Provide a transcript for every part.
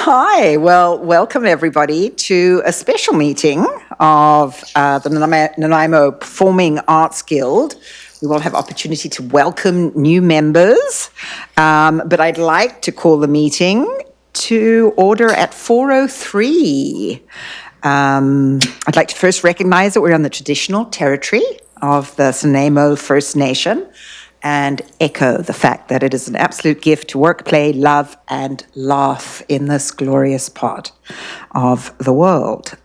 Hi, well, welcome everybody to a special meeting of the Nanaimo Performing Arts Guild. We will have opportunity to welcome new members, but I'd like to call the meeting to order at 4:03. I'd like to first recognize that we're on the traditional territory of the Nanaimo First Nation, and echo the fact that it is an absolute gift to work, play, love, and laugh in this glorious part of the world.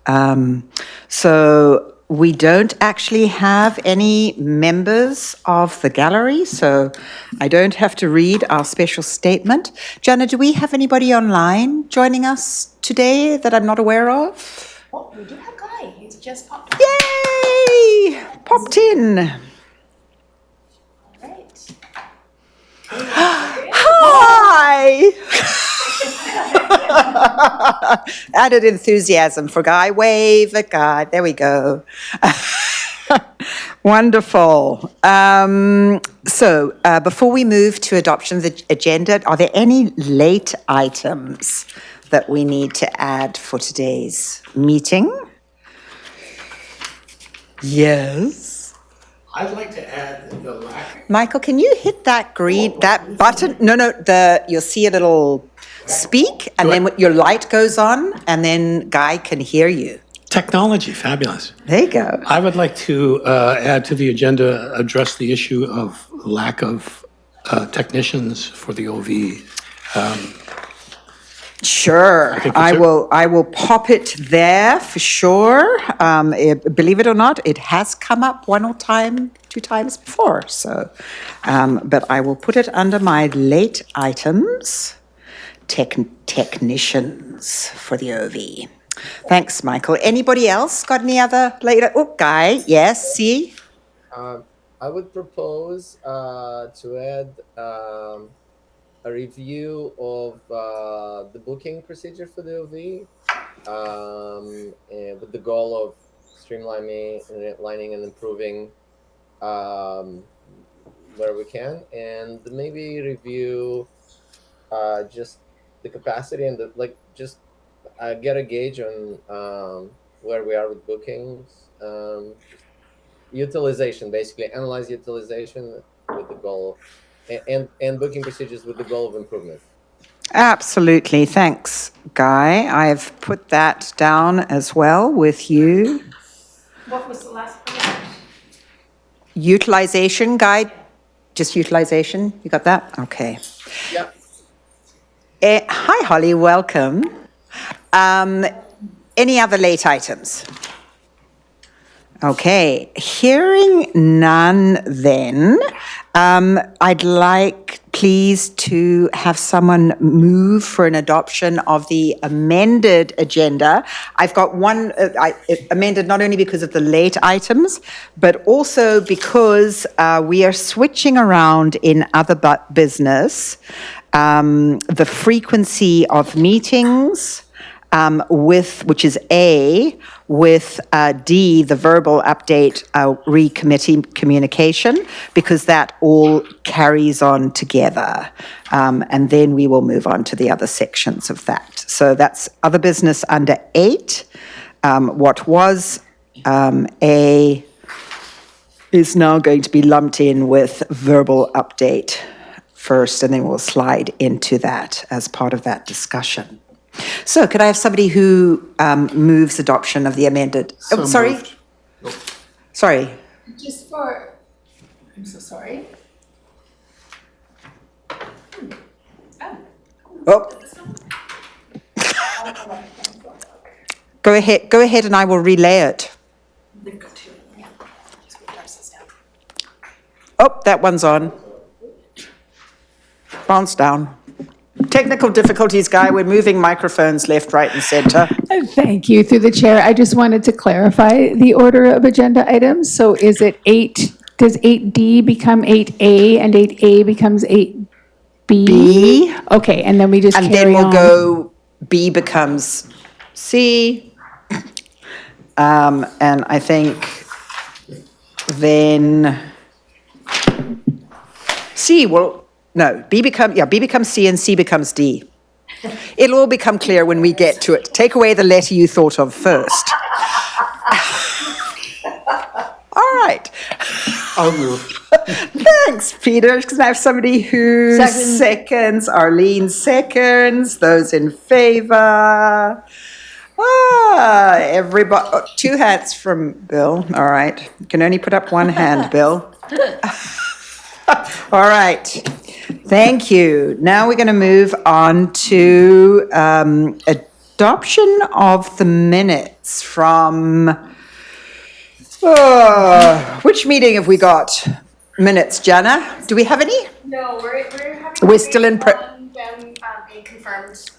So we don't actually have any members of the gallery, so I don't have to read our special statement. Jana, do we have anybody online joining us today that I'm not aware of? Oh, we do have Guy. He's just popped in. Yay! Popped in. Hi! Added enthusiasm for Guy. Wave at Guy. There we go. Wonderful. So before we move to adoption of the agenda, are there any late items that we need to add for today's meeting? Yes. I'd like to add the lack. Michael, can you hit that that button? No, you'll see a little speak, and then your light goes on, and then Guy can hear you. Technology, fabulous. There you go. I would like to add to the agenda, address the issue of lack of technicians for the OV. Sure, I will pop it there for sure. Believe it or not, it has come up two times before. So, but I will put it under my late items, technicians for the OV. Thanks, Michael. Anybody else got any other later? Oh, Guy, yes, see? I would propose to add a review of the booking procedure for the OV, and with the goal of streamlining and improving where we can, and maybe review just the capacity and get a gauge on where we are with bookings, utilization, basically analyze utilization with the goal. And booking procedures with the goal of improvement. Absolutely. Thanks, Guy. I've put that down as well with you. What was the last part? Utilization, Guy. Just utilization. You got that? Okay. Yeah. Hi, Holly. Welcome. Any other late items? Okay, hearing none then, I'd like please to have someone move for an adoption of the amended agenda. I've got one amended not only because of the late items, but also because we are switching around in other business the frequency of meetings, which is A, with D, the verbal update re-committee communication, because that all carries on together. And then we will move on to the other sections of that. So that's other business under 8. What was A is now going to be lumped in with verbal update first, and then we'll slide into that as part of that discussion. So could I have somebody who moves adoption of the amended? So sorry. moved. Nope. Sorry. Just for, I'm so sorry. Oh. Go ahead and I will relay it. They've got two. Yeah. Just put this down. Oh, that one's on. Bounce down. Technical difficulties, Guy. We're moving microphones left, right, and center. Thank you. Through the chair, I just wanted to clarify the order of agenda items. So is it 8, does 8D become 8A and 8A becomes 8B? B. Okay, and then we just And carry then we'll on. go, B becomes C. And I think then C will, no, B becomes C and C becomes D. It'll all become clear when we get to it. Take away the letter you thought of first. All right. I'll move. Thanks, Peter. Because I have somebody who seconds. Arlene seconds. Those in favor. Everybody. 2 hands from Bill. All right. You can only put up 1 hand, Bill. All right. Thank you. Now we're going to move on to adoption of the minutes from. Which meeting have we got? Minutes, Jana? Do we have any? No, we're having. We're still in them being confirmed.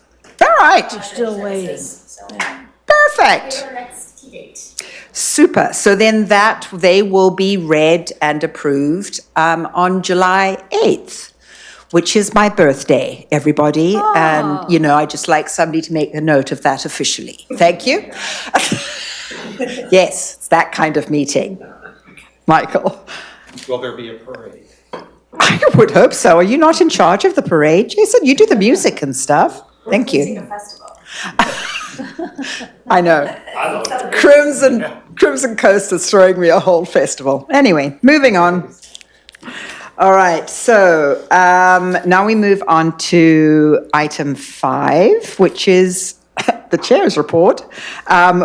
All right. Still waiting. So Perfect. our next key date. Super. So then they will be read and approved on July 8th, which is my birthday, everybody. And, I just like somebody to make a note of that officially. Thank you. Yes, it's that kind of meeting. Michael? Will there be a parade? I would hope so. Are you not in charge of the parade, Jason? You do the music and stuff. Thank you. A festival. I know. Crimson Coast is throwing me a whole festival. Anyway, moving on. All right, so now we move on to item 5, which is the chair's report,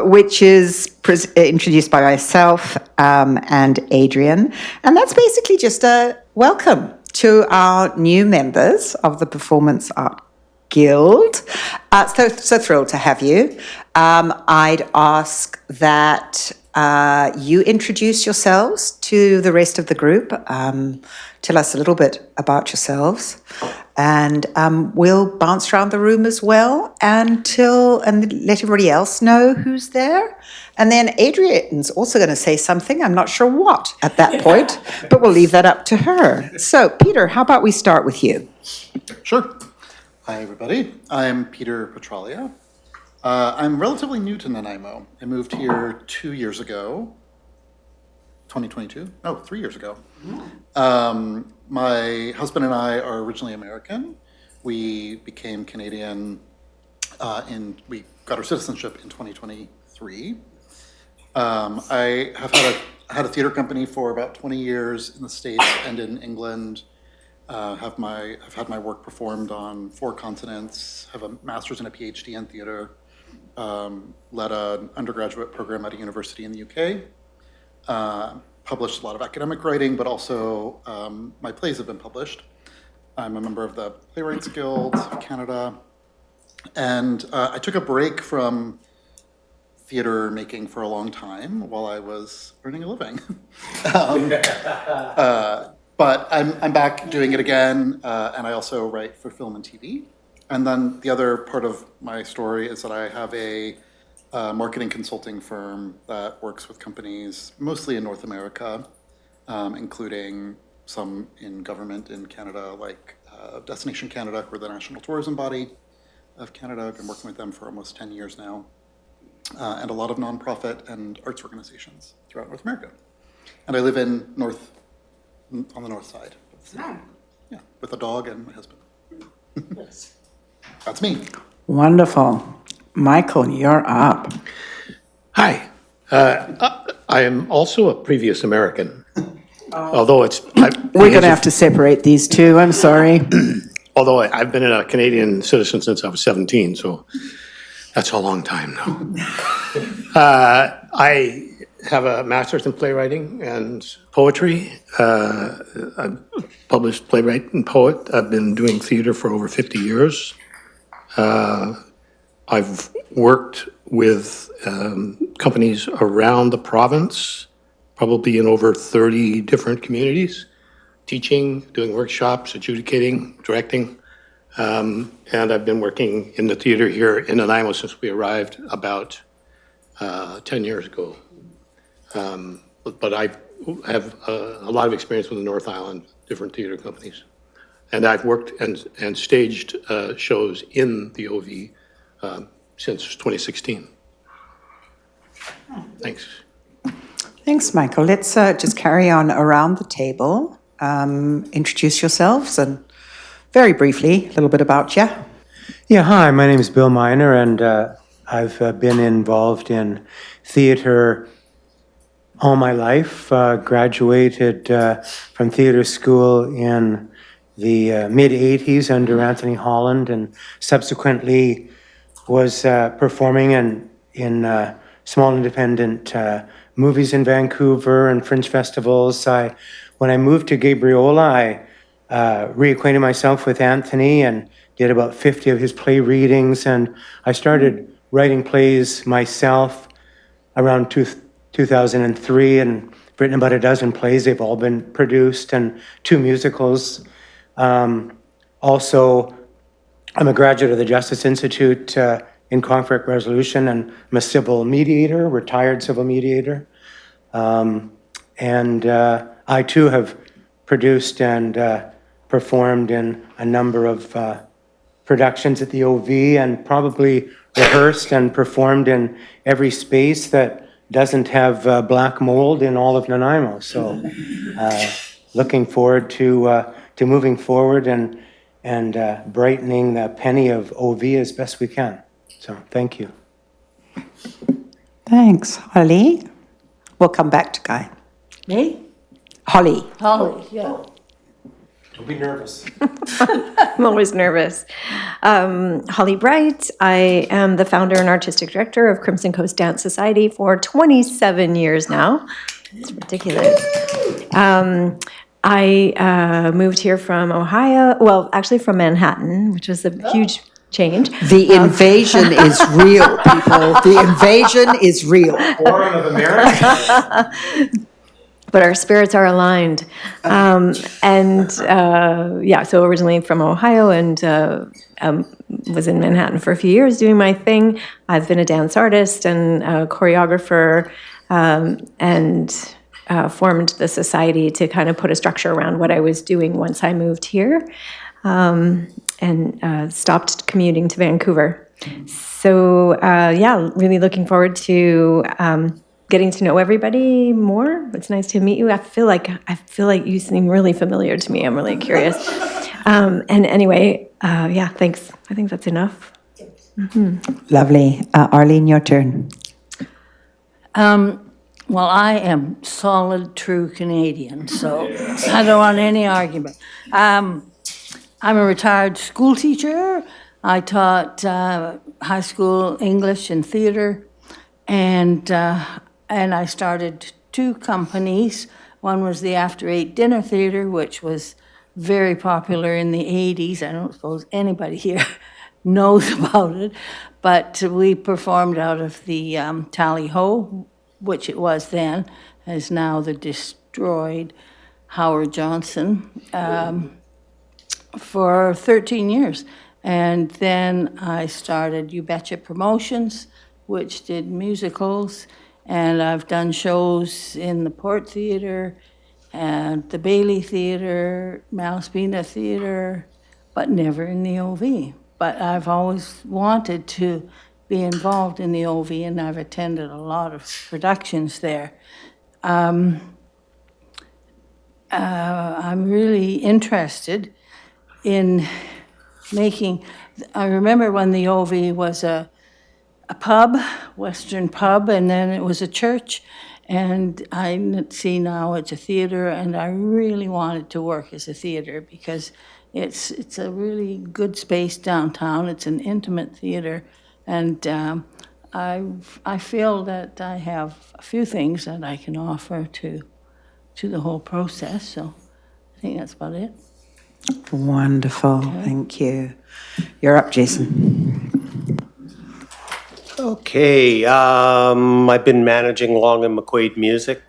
which is introduced by myself and Adrian. And that's basically just a welcome to our new members of the Performance Art Guild. So thrilled to have you. I'd ask that you introduce yourselves to the rest of the group. Tell us a little bit about yourselves. And we'll bounce around the room as well and let everybody else know who's there. And then Adrian's also going to say something. I'm not sure what at that point, but we'll leave that up to her. So, Peter, how about we start with you? Sure. Hi, everybody. I'm Peter Petralia. I'm relatively new to Nanaimo. I moved here 2 years ago. 2022? No, 3 years ago. My husband and I are originally American. We became Canadian we got our citizenship in 2023. I have had a theater company for about 20 years in the States and in England. I've had my work performed on 4 continents, have a master's and a PhD in theater, led an undergraduate program at a university in the UK, published a lot of academic writing, but also my plays have been published. I'm a member of the Playwrights Guild of Canada, and I took a break from theater making for a long time while I was earning a living. But I'm back doing it again, and I also write for film and TV. And then the other part of my story is that I have a marketing consulting firm that works with companies mostly in North America, including some in government in Canada, like Destination Canada, who are the national tourism body of Canada. I've been working with them for almost 10 years now, and a lot of nonprofit and arts organizations throughout North America. And I live on the north side of the city. Yeah, with a dog and my husband. That's me. Wonderful. Michael, you're up. Hi. I am also a previous American, although We're going to have to separate these two. I'm sorry. although I've been a Canadian citizen since I was 17, so that's a long time now. I have a master's in playwriting and poetry. I'm a published playwright and poet. I've been doing theater for over 50 years. I've worked with companies around the province, probably in over 30 different communities, teaching, doing workshops, adjudicating, directing. And I've been working in the theater here in Nanaimo since we arrived about 10 years ago. But I have a lot of experience with the North Island, different theater companies. And I've worked and staged shows in the OV since 2016. Thanks. Thanks, Michael. Let's just carry on around the table. Introduce yourselves and very briefly, a little bit about you. Yeah, hi, my name is Bill Miner, and I've been involved in theater all my life. Graduated from theater school in the mid-'80s under Anthony Holland, and subsequently was performing in small independent movies in Vancouver and fringe festivals. When I moved to Gabriola, I reacquainted myself with Anthony and did about 50 of his play readings, and I started writing plays myself around 2003 and written about a dozen plays. They've all been produced, and 2 musicals. Also, I'm a graduate of the Justice Institute in conflict resolution, and I'm a civil mediator, retired civil mediator. And I too have produced and performed in a number of productions at the OV, and probably rehearsed and performed in every space that doesn't have black mold in all of Nanaimo. So looking forward to moving forward and brightening the penny of OV as best we can. So thank you. Thanks, Holly. We'll come back to Guy. Me? Holly. Holly, yeah. Don't be nervous. I'm always nervous. Holly Bright. I am the founder and artistic director of Crimson Coast Dance Society for 27 years now. It's ridiculous. I moved here from Ohio, well, actually from Manhattan, which was a huge change. The invasion is real, people. The invasion is real. Forum of America. But our spirits are aligned. So originally from Ohio, and was in Manhattan for a few years doing my thing. I've been a dance artist and a choreographer, and formed the society to kind of put a structure around what I was doing once I moved here, and stopped commuting to Vancouver. So really looking forward to getting to know everybody more. It's nice to meet you. I feel like you seem really familiar to me. I'm really curious. And anyway, thanks. I think that's enough. Lovely. Arlene, your turn. Well, I am solid, true Canadian, so I don't want any argument. I'm a retired school teacher. I taught high school English and theater, and I started 2 companies. One was the After 8 Dinner Theater, which was very popular in the 80s. I don't suppose anybody here knows about it, but we performed out of the Tally Ho, which it was then, is now the destroyed Howard Johnson, for 13 years. And then I started You Betcha Promotions, which did musicals, and I've done shows in the Port Theatre and the Bailey Theatre, Malaspina Theatre, but never in the OV. But I've always wanted to be involved in the OV, and I've attended a lot of productions there. I'm really interested in making, I remember when the OV was a pub, Western pub, and then it was a church, and I see now it's a theater, and I really wanted to work as a theater because it's a really good space downtown. It's an intimate theater, and I feel that I have a few things that I can offer to the whole process, so I think that's about it. Wonderful. Thank you. You're up, Jason. Okay, I've been managing Long and McQuaid Music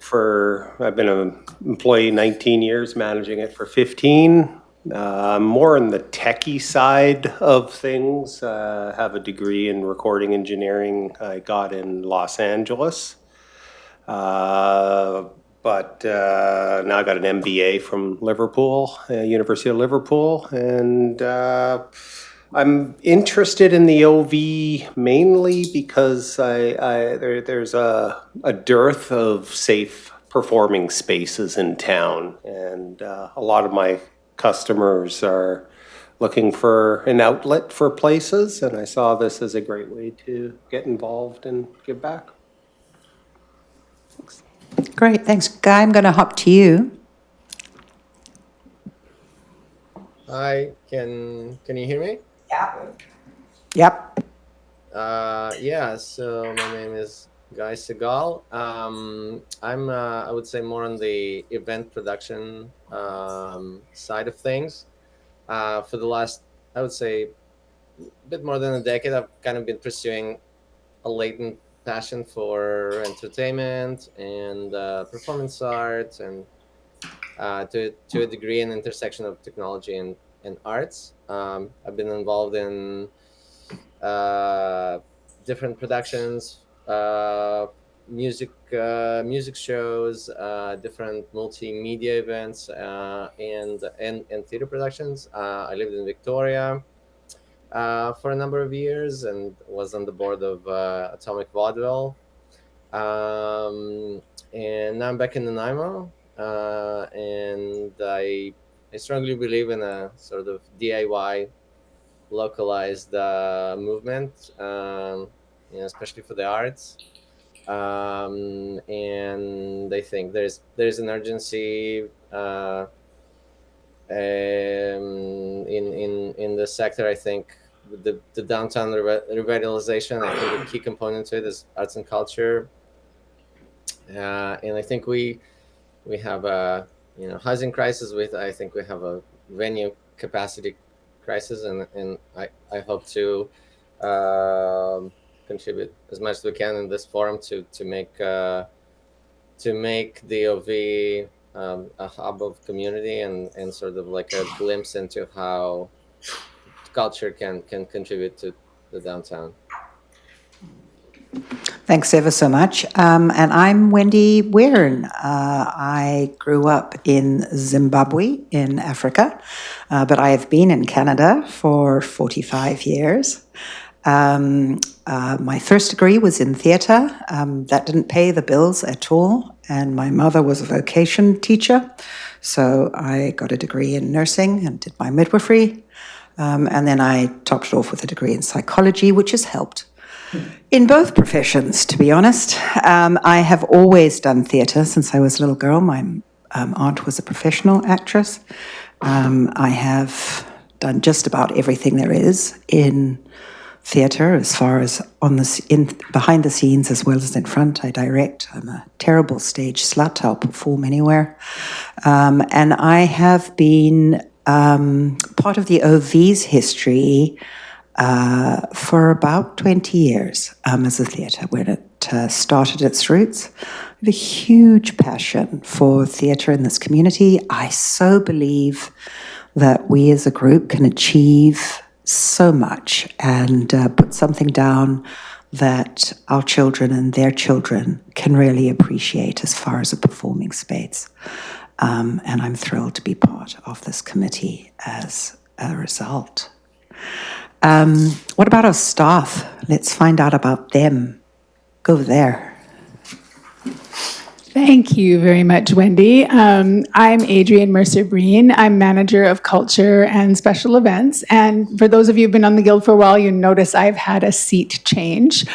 I've been an employee 19 years, managing it for 15. More on the techie side of things. Have a degree in recording engineering I got in Los Angeles. But now I got an MBA from Liverpool, University of Liverpool, and I'm interested in the OV mainly because there's a dearth of safe performing spaces in town, and a lot of my customers are looking for an outlet for places, and I saw this as a great way to get involved and give back. Great, thanks. Guy, I'm going to hop to you. Hi, can you hear me? Yep. Yeah, so my name is Guy Segal. I'm, I would say, more on the event production side of things. For the last, I would say, a bit more than a decade, I've kind of been pursuing a latent passion for entertainment and performance art, and to a degree, an intersection of technology and arts. I've been involved in different productions, music shows, different multimedia events, and theater productions. I lived in Victoria for a number of years and was on the board of Atomic Vaudeville. And now I'm back in Nanaimo, and I strongly believe in a sort of DIY localized movement, especially for the arts. And I think there's an urgency in the sector. I think the downtown revitalization, I think a key component to it is arts and culture. And I think we have a housing crisis. I think we have a venue capacity crisis, and I hope to contribute as much as we can in this forum to make the OV a hub of community and sort of like a glimpse into how culture can contribute to the downtown. Thanks ever so much. And I'm Wendy Weirn. I grew up in Zimbabwe in Africa, but I have been in Canada for 45 years. My first degree was in theatre. That didn't pay the bills at all. And my mother was a vocation teacher. So I got a degree in nursing and did my midwifery. And then I topped it off with a degree in psychology, which has helped in both professions, to be honest. I have always done theatre since I was a little girl. My aunt was a professional actress. I have done just about everything there is in theatre, as far as behind the scenes as well as in front. I direct. I'm a terrible stage slut. I'll perform anywhere. And I have been part of the OV's history for about 20 years as a theatre, when it started its roots. I have a huge passion for theatre in this community. I so believe that we as a group can achieve so much and put something down that our children and their children can really appreciate as far as a performing space. And I'm thrilled to be part of this committee as a result. What about our staff? Let's find out about them. Go there. Thank you very much, Wendy. I'm Adrienne Mercer-Breen. I'm Manager of Culture and Special Events. And for those of you who've been on the Guild for a while, you notice I've had a seat change.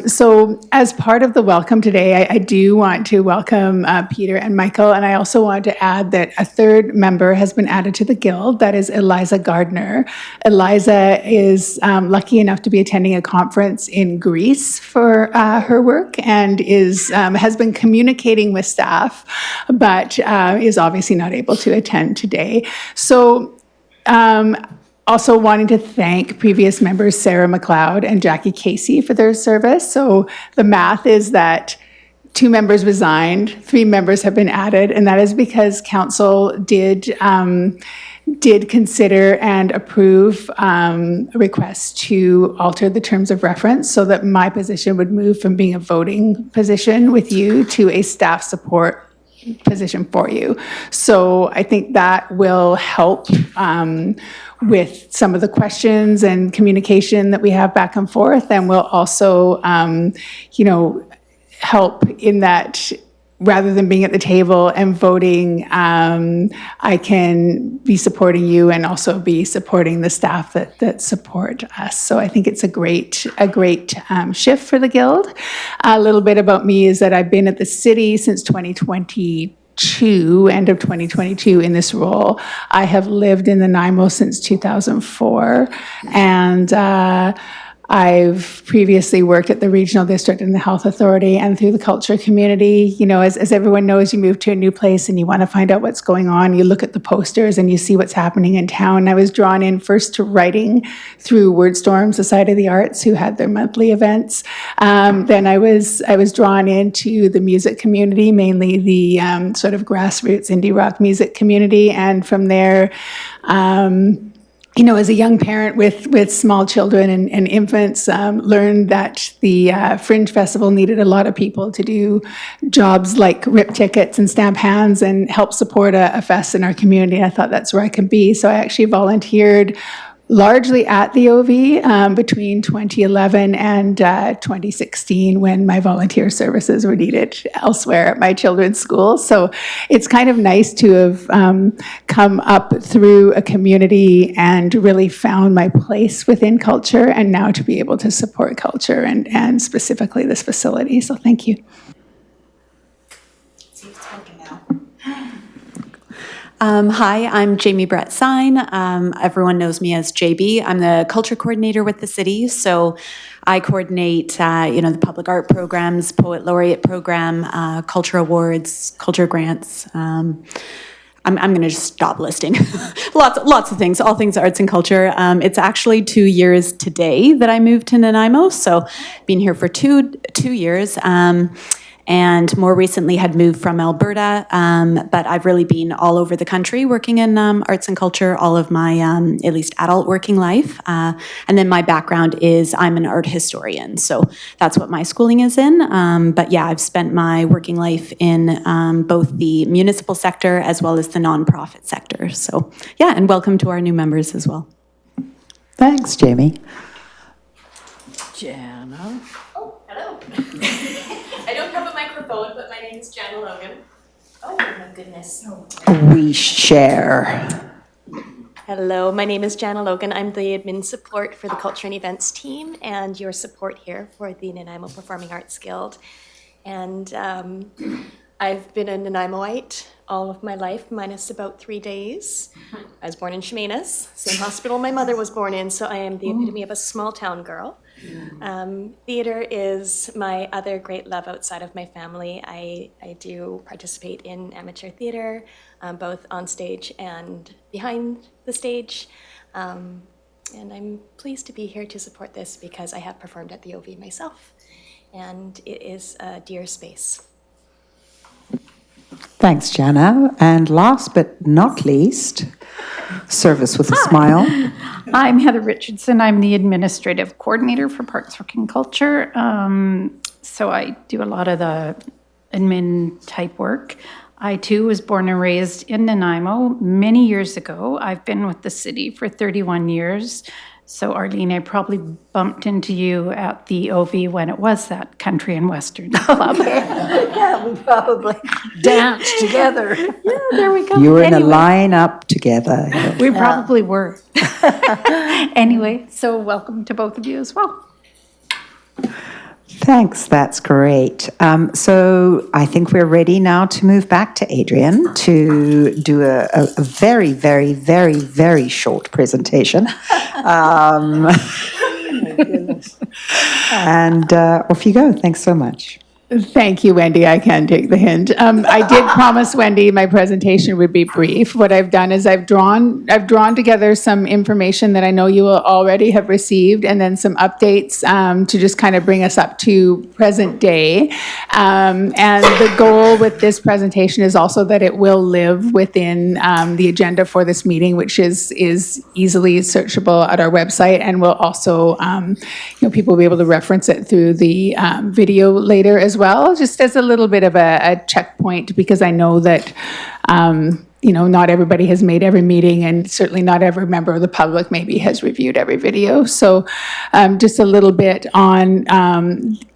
So as part of the welcome today, I do want to welcome Peter and Michael. And I also want to add that a third member has been added to the Guild. That is Eliza Gardner. Eliza is lucky enough to be attending a conference in Greece for her work and has been communicating with staff, but is obviously not able to attend today. So also wanting to thank previous members Sarah McLeod and Jackie Casey for their service. So the math is that 2 members resigned, 3 members have been added, and that is because council did consider and approve a request to alter the terms of reference so that my position would move from being a voting position with you to a staff support position for you. So I think that will help with some of the questions and communication that we have back and forth, and will also, help in that rather than being at the table and voting, I can be supporting you and also be supporting the staff that support us. So I think it's a great shift for the Guild. A little bit about me is that I've been at the city since 2022, end of 2022 in this role. I have lived in Nanaimo since 2004, and I've previously worked at the regional district and the health authority and through the culture community. You know, as everyone knows, you move to a new place and you want to find out what's going on. You look at the posters and you see what's happening in town. I was drawn in first to writing through WordStorm Society of the Arts, who had their monthly events. Then I was drawn into the music community, mainly the sort of grassroots indie rock music community. And from there, you know, as a young parent with small children and infants, learned that the Fringe Festival needed a lot of people to do jobs like rip tickets and stamp hands and help support a fest in our community. I thought that's where I could be. So I actually volunteered largely at the OV between 2011 and 2016 when my volunteer services were needed elsewhere at my children's school. So it's kind of nice to have come up through a community and really found my place within culture, and now to be able to support culture and specifically this facility. So thank you. See if it's working now. Hi, I'm Jamie Brett Sine. Everyone knows me as JB. I'm the culture coordinator with the city, so I coordinate, the public art programs, poet laureate program, culture awards, culture grants. I'm going to just stop listing. lots of things, all things arts and culture. It's actually 2 years today that I moved to Nanaimo, so been here for two years. And more recently had moved from Alberta, but I've really been all over the country working in arts and culture all of my, at least adult working life. And then my background is I'm an art historian, so that's what my schooling is in. But yeah, I've spent my working life in both the municipal sector as well as the nonprofit sector. So yeah, and welcome to our new members as well. Thanks, Jamie. Jana. Oh, hello. I don't have a microphone, but my name is Jana Logan. Oh my goodness. We share. Hello, my name is Jana Logan. I'm the admin support for the Culture and Events team and your support here for the Nanaimo Performing Arts Guild. And I've been a Nanaimoite all of my life, minus about 3 days. I was born in Chemainus, same hospital my mother was born in, so I am the epitome of a small town girl. Theater is my other great love outside of my family. I do participate in amateur theater, both on stage and behind the stage. And I'm pleased to be here to support this because I have performed at the OV myself, and it is a dear space. Thanks, Jana. And last but not least, service with a smile. I'm Heather Richardson. I'm the administrative coordinator for Parks, Rec and Culture. So I do a lot of the admin type work. I too was born and raised in Nanaimo many years ago. I've been with the city for 31 years. So Arlene, I probably bumped into you at the OV when it was that country and western club. Yeah, we probably danced together. Yeah, there we go. You were in a line-up together. We probably were. Anyway, so welcome to both of you as well. Thanks, that's great. So I think we're ready now to move back to Adrian to do a very, very, very, very short presentation. And off you go. Thanks so much. Thank you, Wendy. I can take the hint. I did promise Wendy my presentation would be brief. What I've done is I've drawn together some information that I know you will already have received, and then some updates to just kind of bring us up to present day. And the goal with this presentation is also that it will live within the agenda for this meeting, which is easily searchable at our website, and will also, people will be able to reference it through the video later as well, just as a little bit of a checkpoint, because I know that, not everybody has made every meeting, and certainly not every member of the public maybe has reviewed every video. So just a little bit on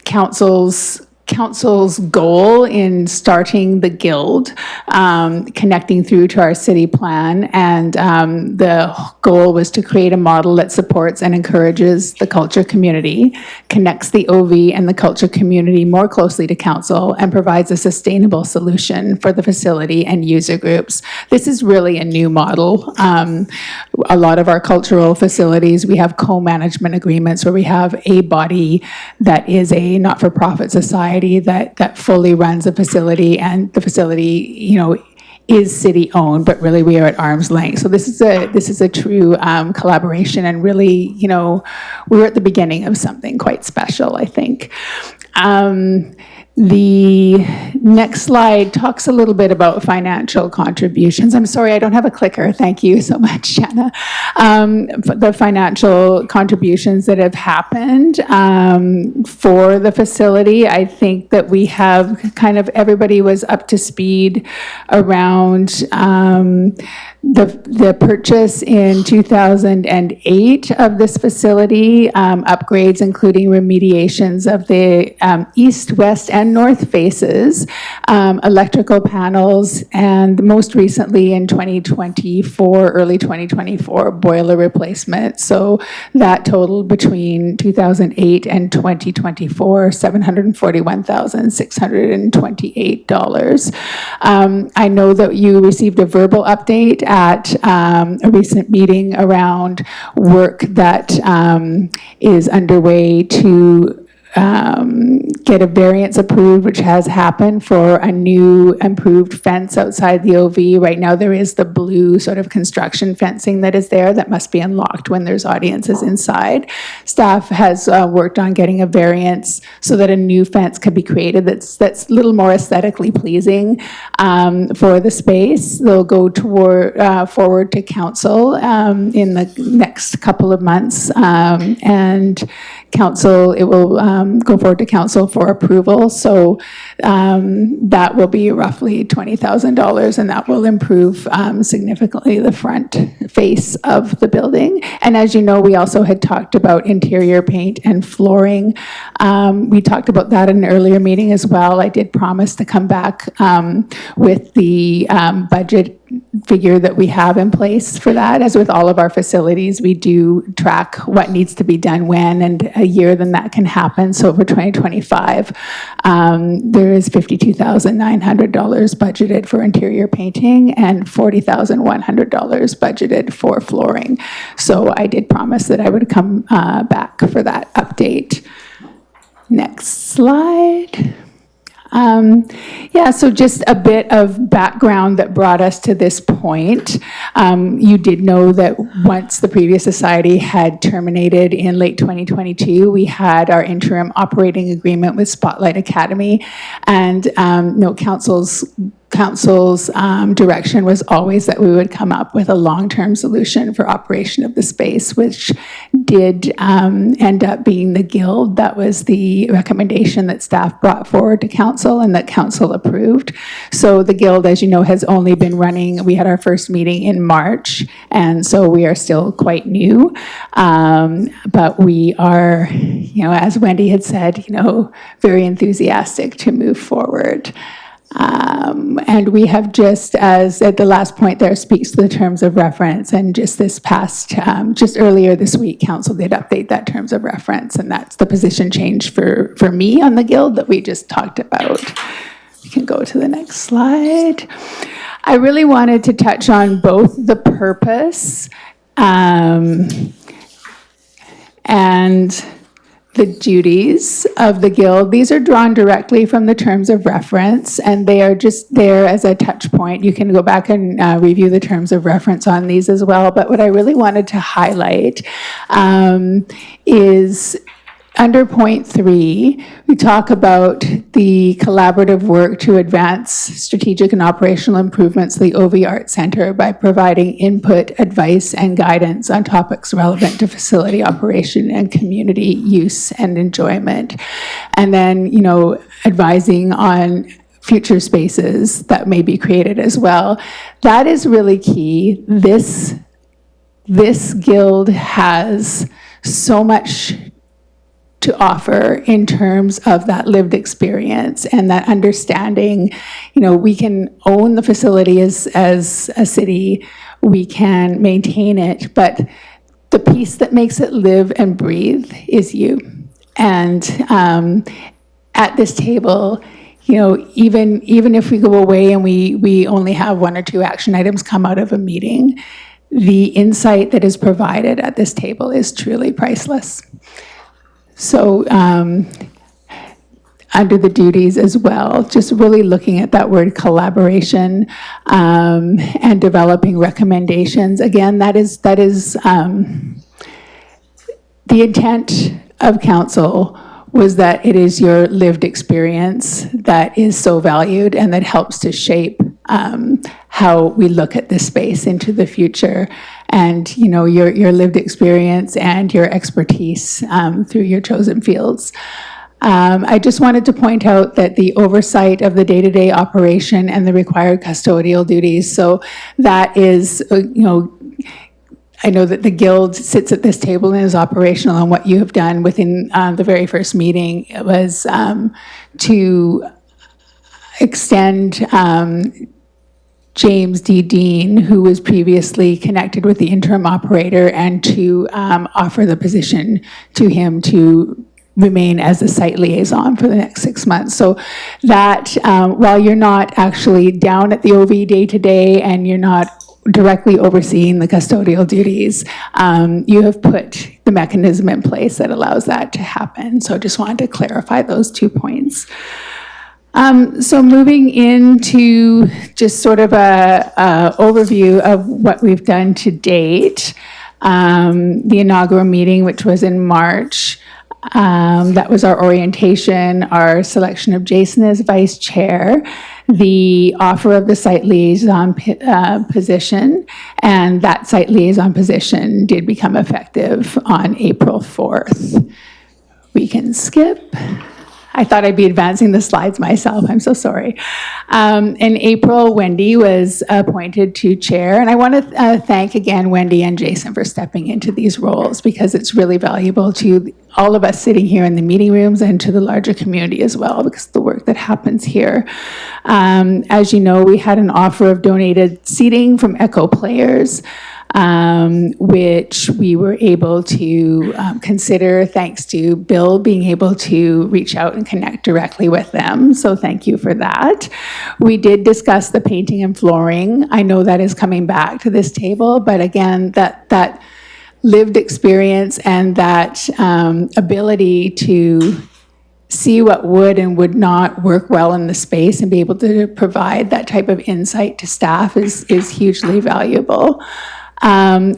council's council's goal in starting the guild, connecting through to our city plan, and the goal was to create a model that supports and encourages the culture community, connects the OV and the culture community more closely to council, and provides a sustainable solution for the facility and user groups. This is really a new model. A lot of our cultural facilities, we have co-management agreements where we have a body that is a not-for-profit society that fully runs a facility, and the facility, is city-owned, but really we are at arm's length. So this is a true collaboration, and really, we're at the beginning of something quite special, I think. The next slide talks a little bit about financial contributions. I'm sorry, I don't have a clicker. Thank you so much, Jenna. The financial contributions that have happened for the facility, I think that we have everybody was up to speed around the purchase in 2008 of this facility, upgrades including remediations of the east, west, and north faces, electrical panels, and most recently in 2024, early 2024, boiler replacement. So that totaled between 2008 and 2024, $741,628. I know that you received a verbal update at a recent meeting around work that is underway to get a variance approved, which has happened for a new improved fence outside the OV. Right now there is the blue sort of construction fencing that is there that must be unlocked when there's audiences inside. Staff has worked on getting a variance so that a new fence could be created that's a little more aesthetically pleasing for the space. They'll go forward to council in the next couple of months, and council, it will go forward to council for approval. So that will be roughly $20,000, and that will improve significantly the front face of the building. And as you know, we also had talked about interior paint and flooring. We talked about that in an earlier meeting as well. I did promise to come back with the budget figure that we have in place for that. As with all of our facilities, we do track what needs to be done when, and a year then that can happen. So for 2025, there is $52,900 budgeted for interior painting and $40,100 budgeted for flooring. So I did promise that I would come back for that update. Next slide. So just a bit of background that brought us to this point. You did know that once the previous society had terminated in late 2022, we had our interim operating agreement with Spotlight Academy, and council's direction was always that we would come up with a long-term solution for operation of the space, which did end up being the guild. That was the recommendation that staff brought forward to council and that council approved. So the guild, as you know, has only been running, we had our first meeting in March, and so we are still quite new. But we are, as Wendy had said, very enthusiastic to move forward. And we have just, as at the last point there, speaks to the terms of reference, and just this past, just earlier this week, council did update that terms of reference, and that's the position change for me on the guild that we just talked about. We can go to the next slide. I really wanted to touch on both the purpose and the duties of the guild. These are drawn directly from the terms of reference, and they are just there as a touch point. You can go back and review the terms of reference on these as well. But what I really wanted to highlight is under point 3, we talk about the collaborative work to advance strategic and operational improvements to the OV Art Center by providing input, advice, and guidance on topics relevant to facility operation and community use and enjoyment. And then, advising on future spaces that may be created as well. That is really key. This guild has so much to offer in terms of that lived experience and that understanding. We can own the facility as a city, we can maintain it, but the piece that makes it live and breathe is you. And at this table, even if we go away and we only have 1 or 2 action items come out of a meeting, the insight that is provided at this table is truly priceless. So under the duties as well, just really looking at that word collaboration and developing recommendations. Again, that is the intent of council, was that it is your lived experience that is so valued and that helps to shape how we look at this space into the future. And your lived experience and your expertise through your chosen fields. I just wanted to point out that the oversight of the day-to-day operation and the required custodial duties, so that is, I know that the Guild sits at this table and is operational, and what you have done within the very first meeting was to extend James D. Dean, who was previously connected with the interim operator, and to offer the position to him to remain as a site liaison for the next 6 months. So that while you're not actually down at the OV day to day and you're not directly overseeing the custodial duties, you have put the mechanism in place that allows that to happen. So I just wanted to clarify those 2 points. So moving into just sort of a overview of what we've done to date, the inaugural meeting, which was in March, that was our orientation, our selection of Jason as vice chair, the offer of the site liaison position, and that site liaison position did become effective on April 4th. We can skip. I thought I'd be advancing the slides myself. I'm so sorry. In April, Wendy was appointed to chair, and I want to thank again Wendy and Jason for stepping into these roles, because it's really valuable to all of us sitting here in the meeting rooms and to the larger community as well, because of the work that happens here. As you know, we had an offer of donated seating from Echo Players, which we were able to consider thanks to Bill being able to reach out and connect directly with them. So thank you for that. We did discuss the painting and flooring. I know that is coming back to this table, but again, that lived experience and that ability to see what would and would not work well in the space and be able to provide that type of insight to staff is hugely valuable.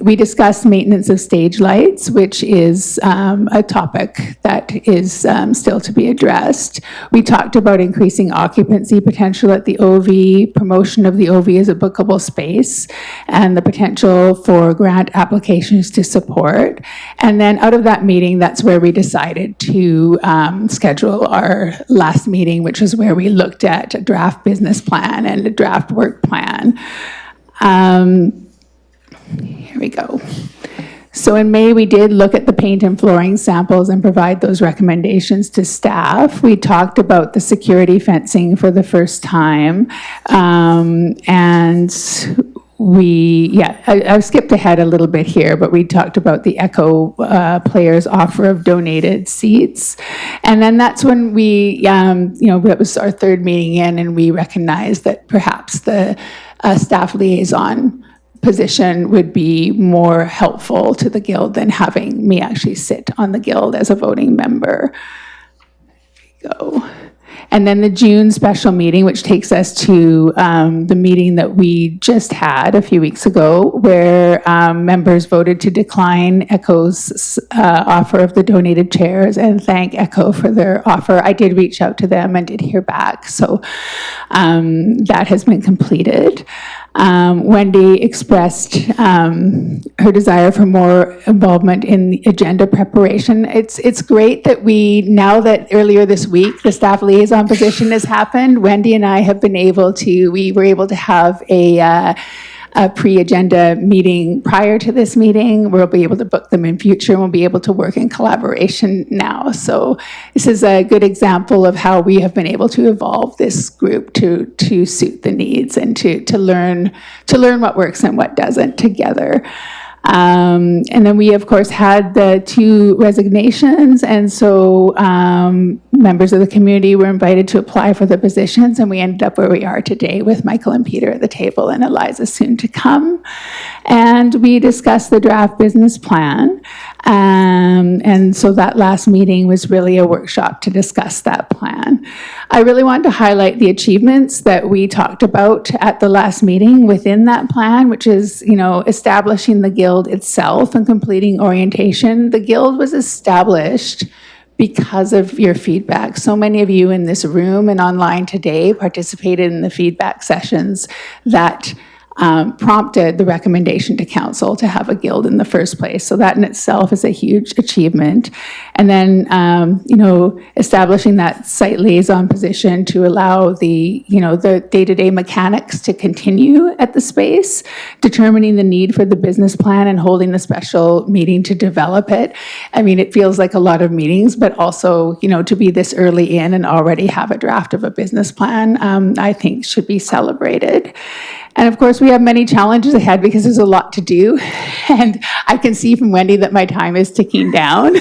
We discussed maintenance of stage lights, which is a topic that is still to be addressed. We talked about increasing occupancy potential at the OV, promotion of the OV as a bookable space, and the potential for grant applications to support. And then out of that meeting, that's where we decided to schedule our last meeting, which is where we looked at a draft business plan and a draft work plan. Here we go. So in May, we did look at the paint and flooring samples and provide those recommendations to staff. We talked about the security fencing for the first time. And I've skipped ahead a little bit here, but we talked about the Echo Players offer of donated seats. And then that's when we, that was our third meeting in, and we recognized that perhaps the staff liaison position would be more helpful to the Guild than having me actually sit on the Guild as a voting member. There we go. And then the June special meeting, which takes us to the meeting that we just had a few weeks ago, where members voted to decline Echo's offer of the donated chairs and thank Echo for their offer. I did reach out to them and did hear back, so that has been completed. Wendy expressed her desire for more involvement in the agenda preparation. It's great that now that earlier this week the staff liaison position has happened, Wendy and I have been able to, we were able to have a a pre-agenda meeting prior to this meeting. We'll be able to book them in future, and we'll be able to work in collaboration now. So this is a good example of how we have been able to evolve this group to suit the needs and to learn what works and what doesn't together. And then we, of course, had the 2 resignations, and so members of the community were invited to apply for the positions, and we ended up where we are today with Michael and Peter at the table, and Eliza soon to come. And we discussed the draft business plan, and so that last meeting was really a workshop to discuss that plan. I really want to highlight the achievements that we talked about at the last meeting within that plan, which is, establishing the Guild itself and completing orientation. The Guild was established because of your feedback. So many of you in this room and online today participated in the feedback sessions that prompted the recommendation to council to have a guild in the first place. So that in itself is a huge achievement. And then, establishing that site liaison position to allow the day-to-day mechanics to continue at the space, determining the need for the business plan and holding the special meeting to develop it. I mean, it feels like a lot of meetings, but also, to be this early in and already have a draft of a business plan, I think should be celebrated. And of course, we have many challenges ahead because there's a lot to do. And I can see from Wendy that my time is ticking down.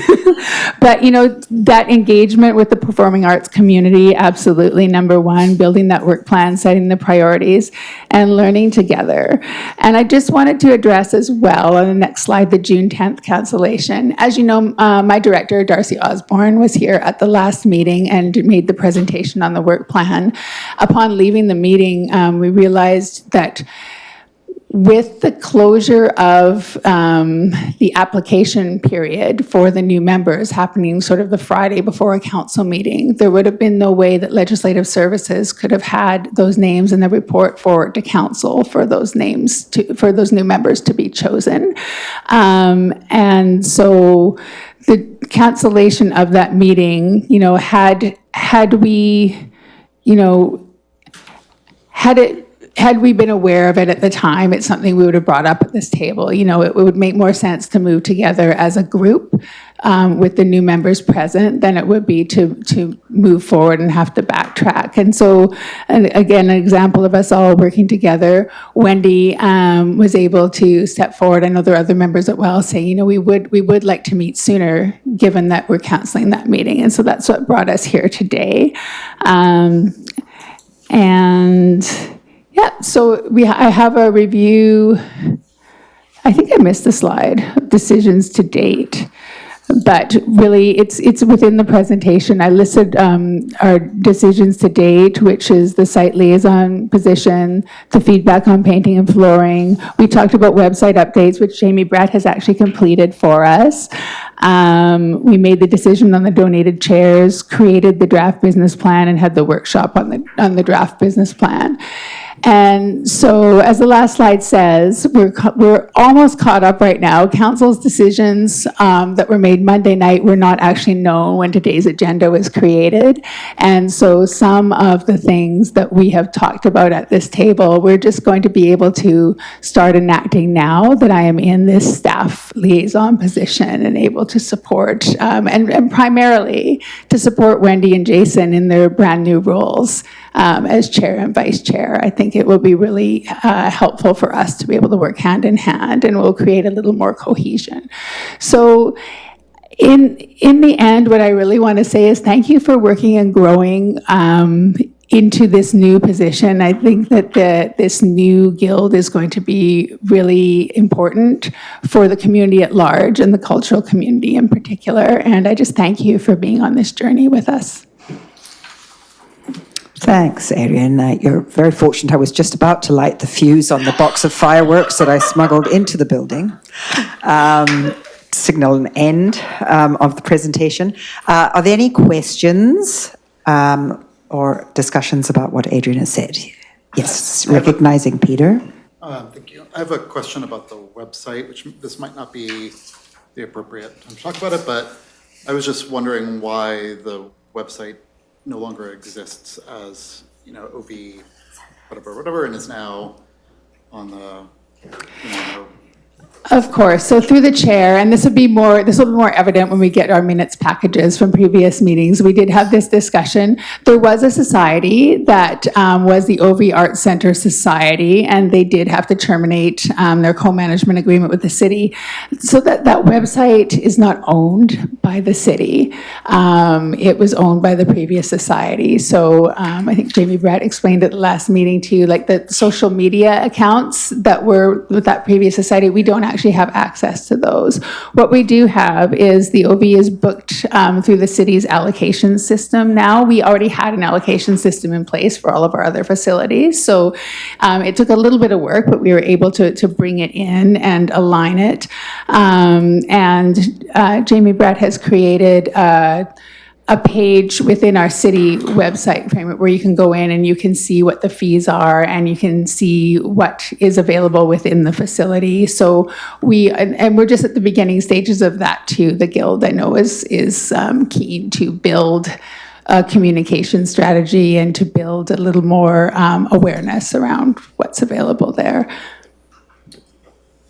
But, that engagement with the performing arts community, absolutely number one, building that work plan, setting the priorities, and learning together. And I just wanted to address as well on the next slide, the June 10th cancellation. As you know, my director, Darcy Osborne, was here at the last meeting and made the presentation on the work plan. Upon leaving the meeting, we realized that with the closure of the application period for the new members happening sort of the Friday before a council meeting, there would have been no way that Legislative Services could have had those names in the report forward to council for those names, for those new members to be chosen. And so the cancellation of that meeting, had we been aware of it at the time, it's something we would have brought up at this table. It would make more sense to move together as a group with the new members present than it would be to move forward and have to backtrack. And so, again, an example of us all working together, Wendy was able to step forward. I know there are other members as well saying, we would like to meet sooner, given that we're canceling that meeting. And so that's what brought us here today. So I have a review. I think I missed the slide, of decisions to date. But really, it's within the presentation. I listed our decisions to date, which is the site liaison position, the feedback on painting and flooring. We talked about website updates, which Jamie Brett has actually completed for us. We made the decision on the donated chairs, created the draft business plan, and had the workshop on the draft business plan. And so, as the last slide says, we're almost caught up right now. Council's decisions that were made Monday night were not actually known when today's agenda was created. And so some of the things that we have talked about at this table, we're just going to be able to start enacting now that I am in this staff liaison position and able to support, and primarily to support Wendy and Jason in their brand new roles as chair and vice chair. I think it will be really helpful for us to be able to work hand in hand, and will create a little more cohesion. So in the end, what I really want to say is thank you for working and growing into this new position. I think that this new guild is going to be really important for the community at large and the cultural community in particular. And I just thank you for being on this journey with us. Thanks, Adrian. You're very fortunate. I was just about to light the fuse on the box of fireworks that I smuggled into the building. Signal an end of the presentation. Are there any questions or discussions about what Adrian has said? Yes, recognizing Peter. Thank you. I have a question about the website, which this might not be the appropriate time to talk about it, but I was just wondering why the website no longer exists as, OV whatever, and is now on the Of course. So through the chair, and this will be more evident when we get our minutes packages from previous meetings. We did have this discussion. There was a society that was the OV Arts Center Society, and they did have to terminate their co-management agreement with the city. So that website is not owned by the city. It was owned by the previous society. So I think Jamie Brett explained at the last meeting to you, like the social media accounts that were with that previous society, we don't actually have access to those. What we do have is the OV is booked through the city's allocation system now. We already had an allocation system in place for all of our other facilities. So it took a little bit of work, but we were able to bring it in and align it. Jamie Brett has created a page within our city website framework where you can go in and you can see what the fees are and you can see what is available within the facility. So we're just at the beginning stages of that too. The Guild, I know, is keen to build a communication strategy and to build a little more awareness around what's available there.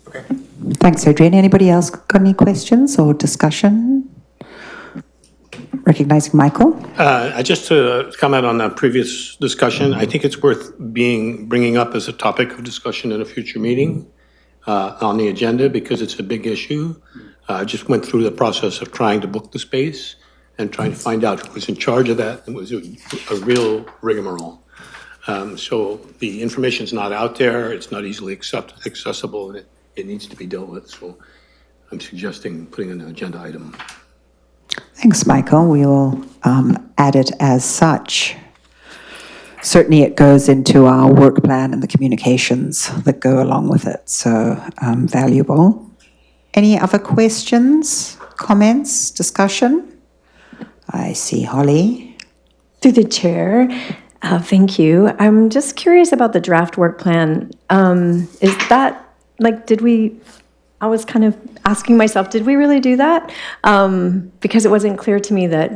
Okay. Thanks, Adrienne. Anybody else got any questions or discussion? Recognizing Michael. Just to comment on that previous discussion, I think it's worth bringing up as a topic of discussion in a future meeting on the agenda because it's a big issue. I just went through the process of trying to book the space and trying to find out who was in charge of that. It was a real rigmarole. So the information's not out there. It's not easily accessible, and it needs to be dealt with. So I'm suggesting putting an agenda item. Thanks, Michael. We will add it as such. Certainly it goes into our work plan and the communications that go along with it, so valuable. Any other questions, comments, discussion? I see Holly. Through the chair, thank you. I'm just curious about the draft work plan. Is that, I was kind of asking myself, did we really do that? Because it wasn't clear to me that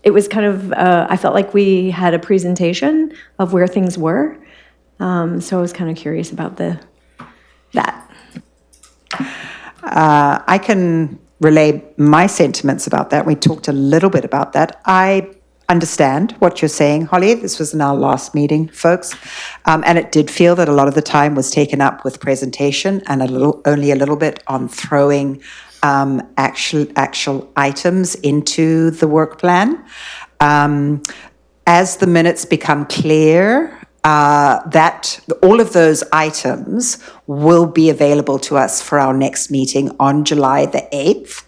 it was kind of, I felt like we had a presentation of where things were. So I was kind of curious about that. I can relay my sentiments about that. We talked a little bit about that. I understand what you're saying, Holly. This was in our last meeting, folks. And it did feel that a lot of the time was taken up with presentation and only a little bit on throwing actual items into the work plan. As the minutes become clear, that all of those items will be available to us for our next meeting on July the 8th.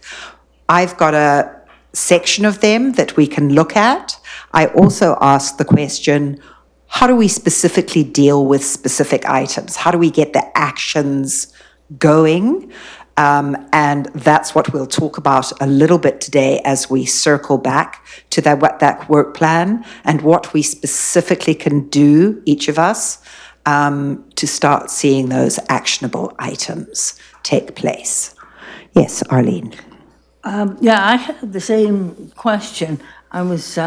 I've got a section of them that we can look at. I also asked the question, how do we specifically deal with specific items? How do we get the actions going? And that's what we'll talk about a little bit today as we circle back to that work plan and what we specifically can do, each of us, to start seeing those actionable items take place. Yes, Arlene. I had the same question. I was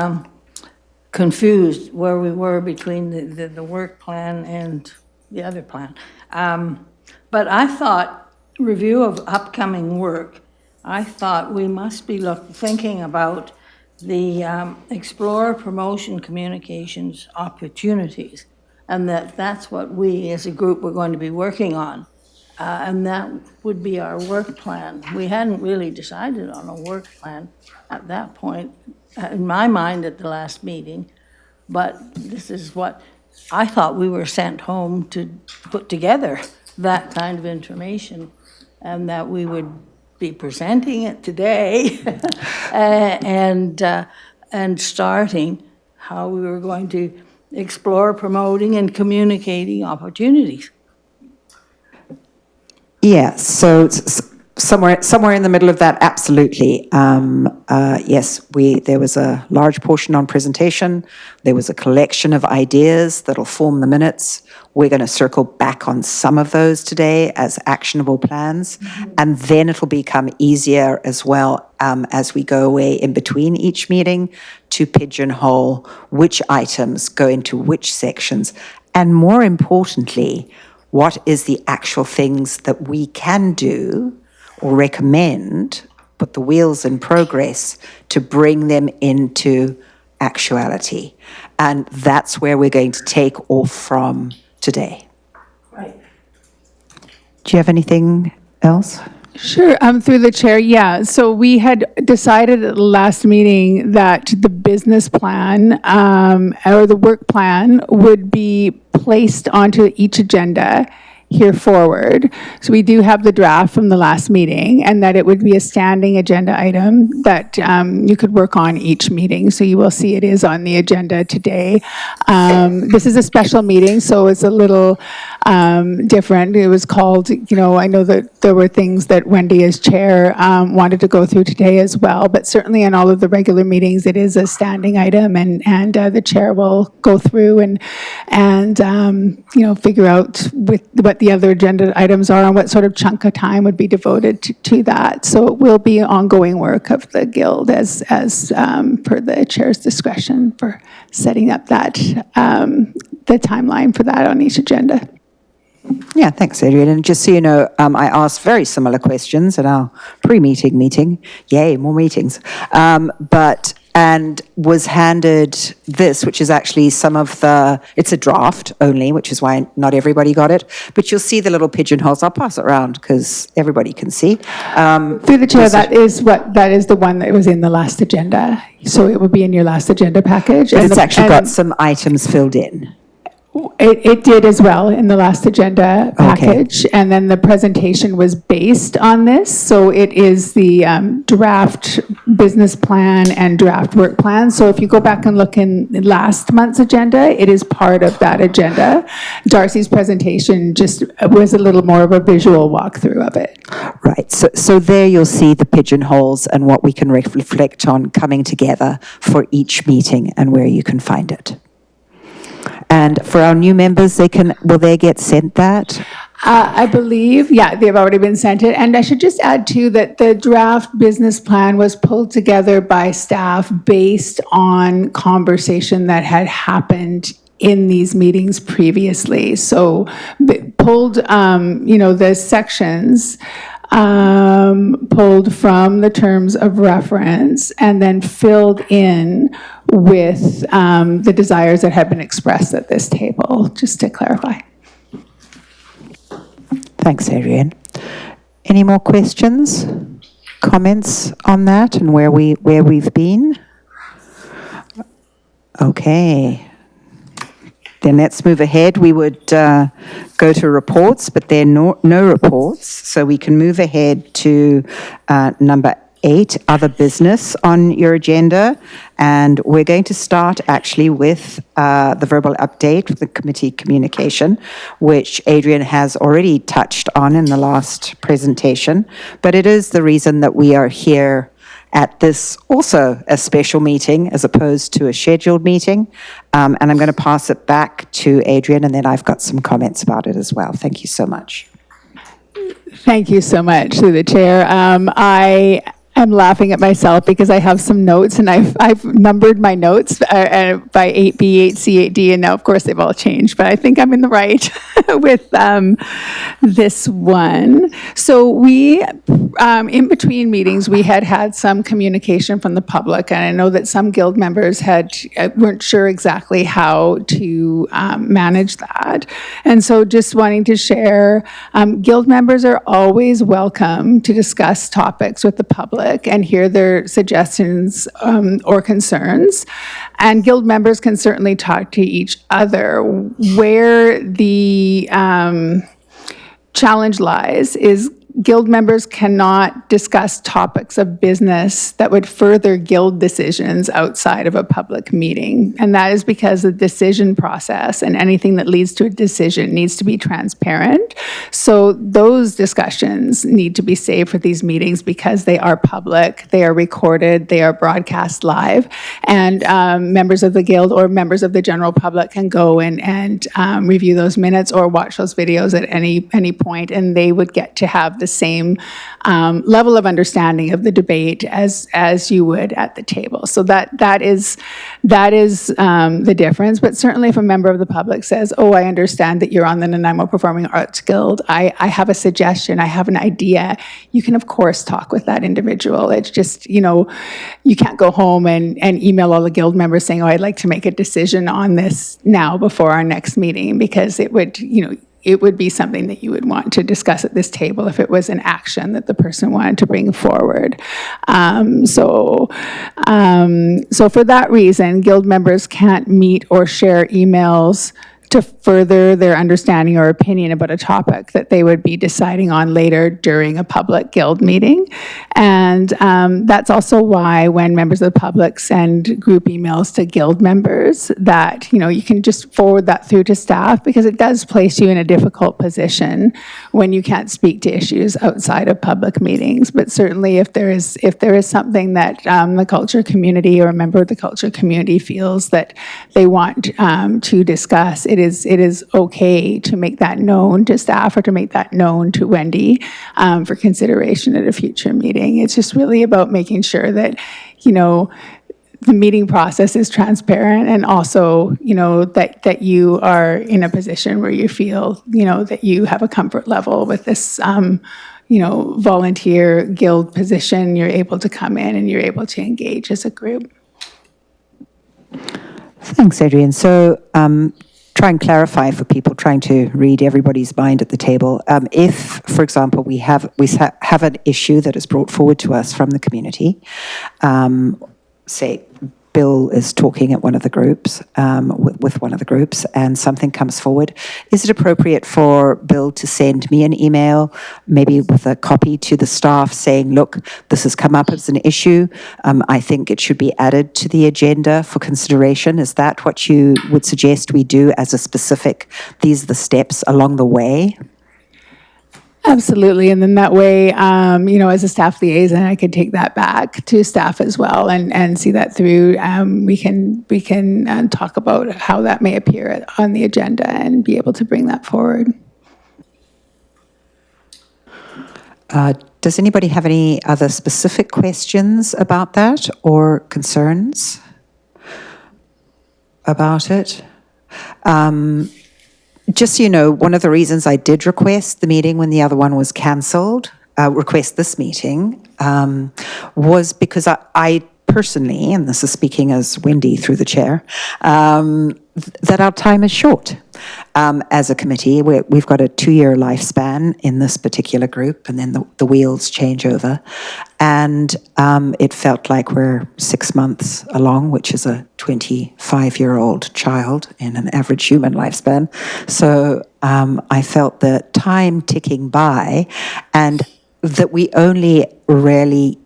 confused where we were between the work plan and the other plan. But I thought, review of upcoming work, I thought we must be thinking about the explore, promotion, communications opportunities, and that's what we as a group were going to be working on. And that would be our work plan. We hadn't really decided on a work plan at that point, in my mind, at the last meeting. But this is what I thought we were sent home to put together, that kind of information, and that we would be presenting it today and starting how we were going to explore, promoting, and communicating opportunities. Yeah, so somewhere in the middle of that, absolutely. Yes, there was a large portion on presentation. There was a collection of ideas that'll form the minutes. We're going to circle back on some of those today as actionable plans, and then it'll become easier as well as we go away in between each meeting to pigeonhole which items go into which sections, and more importantly, what is the actual things that we can do or recommend, put the wheels in progress to bring them into actuality. And that's where we're going to take off from today. Right. Do you have anything else? Sure, through the chair, yeah. So we had decided at the last meeting that the business plan or the work plan would be placed onto each agenda here forward. So we do have the draft from the last meeting, and that it would be a standing agenda item that you could work on each meeting. So you will see it is on the agenda today. This is a special meeting, so it's a little different. It was called, I know that there were things that Wendy as chair wanted to go through today as well, but certainly in all of the regular meetings, it is a standing item, and the chair will go through and figure out with what the other agenda items are and what sort of chunk of time would be devoted to that. So it will be ongoing work of the Guild as per the chair's discretion for setting up that the timeline for that on each agenda. Yeah, thanks, Adrian. And just so you know, I asked very similar questions at our pre-meeting meeting. Yay, more meetings. And was handed this, which is actually it's a draft only, which is why not everybody got it. But you'll see the little pigeonholes. I'll pass it around because everybody can see. Through the chair, that is the one that was in the last agenda. So it will be in your last agenda package. But it's actually got some items filled in. It did as well in the last agenda package, and then the presentation was based on this. So it is the draft business plan and draft work plan. So if you go back and look in last month's agenda, it is part of that agenda. Darcy's presentation just was a little more of a visual walkthrough of it. Right, so there you'll see the pigeonholes and what we can reflect on coming together for each meeting and where you can find it. And for our new members, will they get sent that? I believe, yeah, they've already been sent it. And I should just add too that the draft business plan was pulled together by staff based on conversation that had happened in these meetings previously. So pulled, the sections pulled from the terms of reference and then filled in with the desires that have been expressed at this table, just to clarify. Thanks, Adrienne. Any more questions, comments on that and where we've been? Okay. Then let's move ahead. We would go to reports, but there are no reports. So we can move ahead to number 8, other business on your agenda. And we're going to start actually with the verbal update with the committee communication, which Adrian has already touched on in the last presentation. But it is the reason that we are here at this also a special meeting as opposed to a scheduled meeting. And I'm going to pass it back to Adrian, and then I've got some comments about it as well. Thank you so much. Thank you so much, through the chair. I'm laughing at myself because I have some notes, and I've numbered my notes by 8B, 8C, 8D, and now, of course, they've all changed, but I think I'm in the right with this one. So we, in between meetings, we had some communication from the public, and I know that some Guild members weren't sure exactly how to manage that. And so just wanting to share, Guild members are always welcome to discuss topics with the public and hear their suggestions or concerns. And Guild members can certainly talk to each other. Where the challenge lies is Guild members cannot discuss topics of business that would further Guild decisions outside of a public meeting. And that is because the decision process and anything that leads to a decision needs to be transparent. So those discussions need to be saved for these meetings because they are public, they are recorded, they are broadcast live, and members of the Guild or members of the general public can go and review those minutes or watch those videos at any point, and they would get to have the the same level of understanding of the debate as you would at the table. So that is the difference. But certainly if a member of the public says, oh, I understand that you're on the Nanaimo Performing Arts Guild, I have a suggestion, I have an idea, you can of course talk with that individual. It's just, you can't go home and email all the guild members saying, oh, I'd like to make a decision on this now before our next meeting, because it would, it would be something that you would want to discuss at this table if it was an action that the person wanted to bring forward. So for that reason, guild members can't meet or share emails to further their understanding or opinion about a topic that they would be deciding on later during a public guild meeting. And that's also why when members of the public send group emails to guild members that, you can just forward that through to staff, because it does place you in a difficult position when you can't speak to issues outside of public meetings. But certainly if there is something that the culture community or a member of the culture community feels that they want to discuss, it is okay to make that known to staff or to make that known to Wendy for consideration at a future meeting. It's just really about making sure that, the meeting process is transparent, and also, that you are in a position where you feel, that you have a comfort level with this, volunteer guild position. You're able to come in and you're able to engage as a group. Thanks, Adrian. So, try and clarify for people trying to read everybody's mind at the table. If, for example, we have an issue that is brought forward to us from the community, say Bill is talking at one of the groups, with one of the groups, and something comes forward, is it appropriate for Bill to send me an email, maybe with a copy to the staff saying, look, this has come up as an issue. I think it should be added to the agenda for consideration. Is that what you would suggest we do as a specific, these are the steps along the way? Absolutely, and then that way, as a staff liaison, I could take that back to staff as well and see that through. We can talk about how that may appear on the agenda and be able to bring that forward. Does anybody have any other specific questions about that or concerns about it? Just so you know, one of the reasons I did request the meeting when the other one was cancelled, request this meeting, was because I personally, and this is speaking as Wendy through the chair, that our time is short. As a committee, we've got a 2-year lifespan in this particular group, and then the wheels change over. And it felt like we're 6 months along, which is a 25-year-old child in an average human lifespan. So I felt the time ticking by, and that we only really,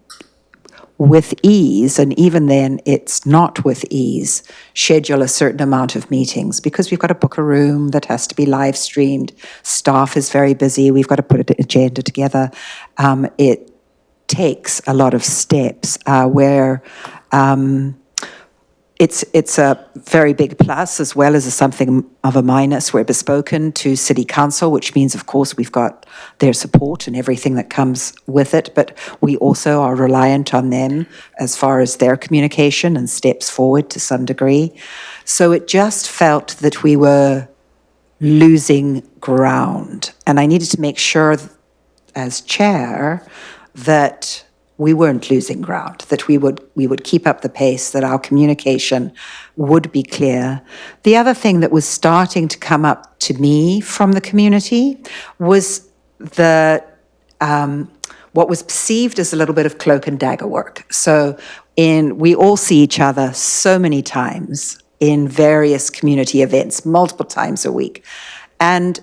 with ease, and even then it's not with ease, schedule a certain amount of meetings, because we've got to book a room that has to be live streamed. Staff is very busy. We've got to put an agenda together. It takes a lot of steps where it's a very big plus as well as something of a minus. We're bespoken to City Council, which means, of course, we've got their support and everything that comes with it, but we also are reliant on them as far as their communication and steps forward to some degree. So it just felt that we were losing ground. And I needed to make sure, as chair, that we weren't losing ground, that we would keep up the pace, that our communication would be clear. The other thing that was starting to come up to me from the community was what was perceived as a little bit of cloak and dagger work. So we all see each other so many times in various community events, multiple times a week. And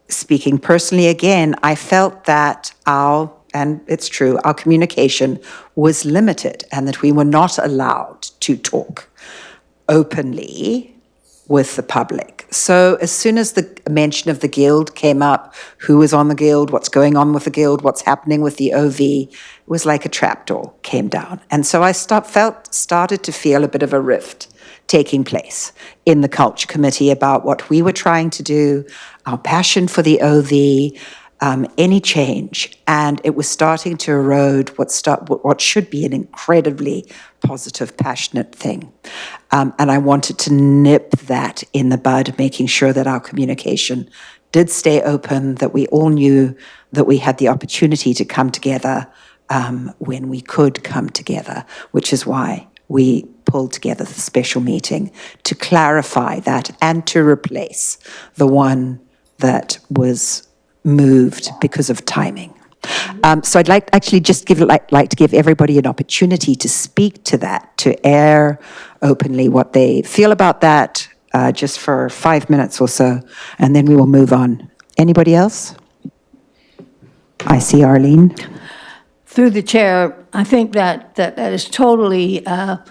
speaking personally again, I felt that and it's true, our communication was limited, and that we were not allowed to talk openly with the public. So as soon as the mention of the guild came up, who was on the guild, what's going on with the guild, what's happening with the OV, it was like a trapdoor came down. And so I started to feel a bit of a rift taking place in the culture committee about what we were trying to do, our passion for the OV, any change, and it was starting to erode what should be an incredibly positive, passionate thing. And I wanted to nip that in the bud, making sure that our communication did stay open, that we all knew that we had the opportunity to come together when we could come together, which is why we pulled together the special meeting to clarify that and to replace the one that was moved because of timing. So I'd like to give everybody an opportunity to speak to that, to air openly what they feel about that, just for 5 minutes or so, and then we will move on. Anybody else? I see Arlene. Through the chair, I think that is totally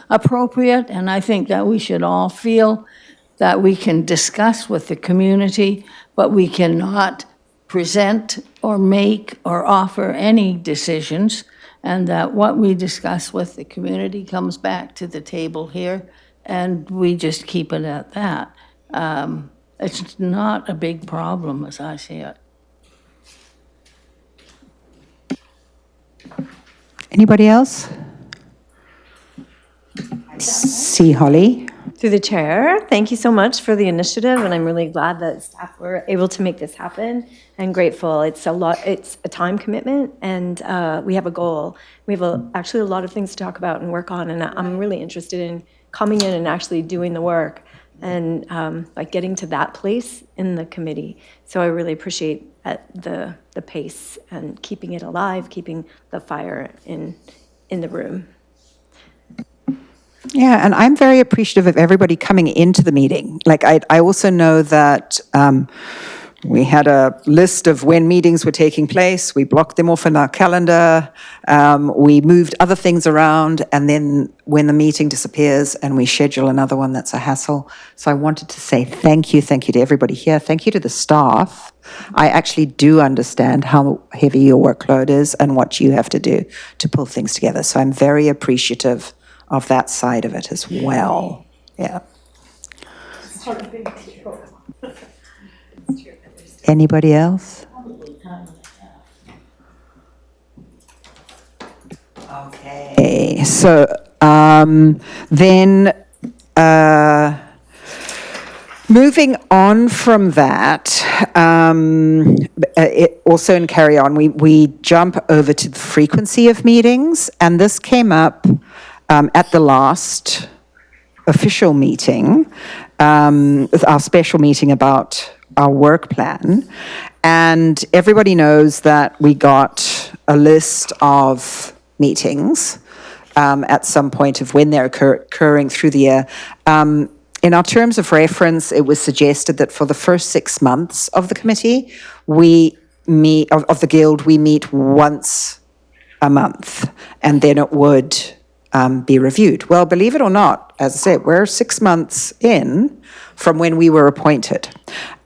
appropriate, and I think that we should all feel that we can discuss with the community, but we cannot present or make or offer any decisions, and that what we discuss with the community comes back to the table here, and we just keep it at that. It's not a big problem, as I see it. Anybody else? See Holly. Through the chair, thank you so much for the initiative, and I'm really glad that staff were able to make this happen, and grateful. It's a time commitment, and we have a goal. We have actually a lot of things to talk about and work on, and I'm really interested in coming in and actually doing the work and like getting to that place in the committee. So I really appreciate the pace and keeping it alive, keeping the fire in the room. Yeah, and I'm very appreciative of everybody coming into the meeting. Like, I also know that we had a list of when meetings were taking place. We blocked them off in our calendar. We moved other things around, and then when the meeting disappears and we schedule another one, that's a hassle. So I wanted to say thank you to everybody here. Thank you to the staff. I actually do understand how heavy your workload is and what you have to do to pull things together. So I'm very appreciative of that side of it as well. Yeah. It's not a big deal. Anybody else? Okay, so then moving on from that, it also in carry on, we jump over to the frequency of meetings, and this came up at the last official meeting, our special meeting about our work plan. And everybody knows that we got a list of meetings at some point of when they're occurring through the year. In our terms of reference, it was suggested that for the first 6 months of the committee, of the Guild, we meet once a month, and then it would be reviewed. Well, believe it or not, as I said, we're 6 months in from when we were appointed.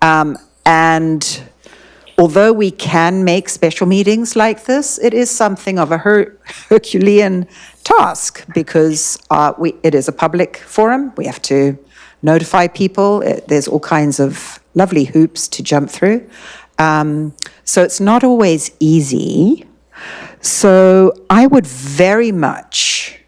And although we can make special meetings like this, it is something of a Herculean task because it is a public forum. We have to notify people. There's all kinds of lovely hoops to jump through. So it's not always easy. So I would very much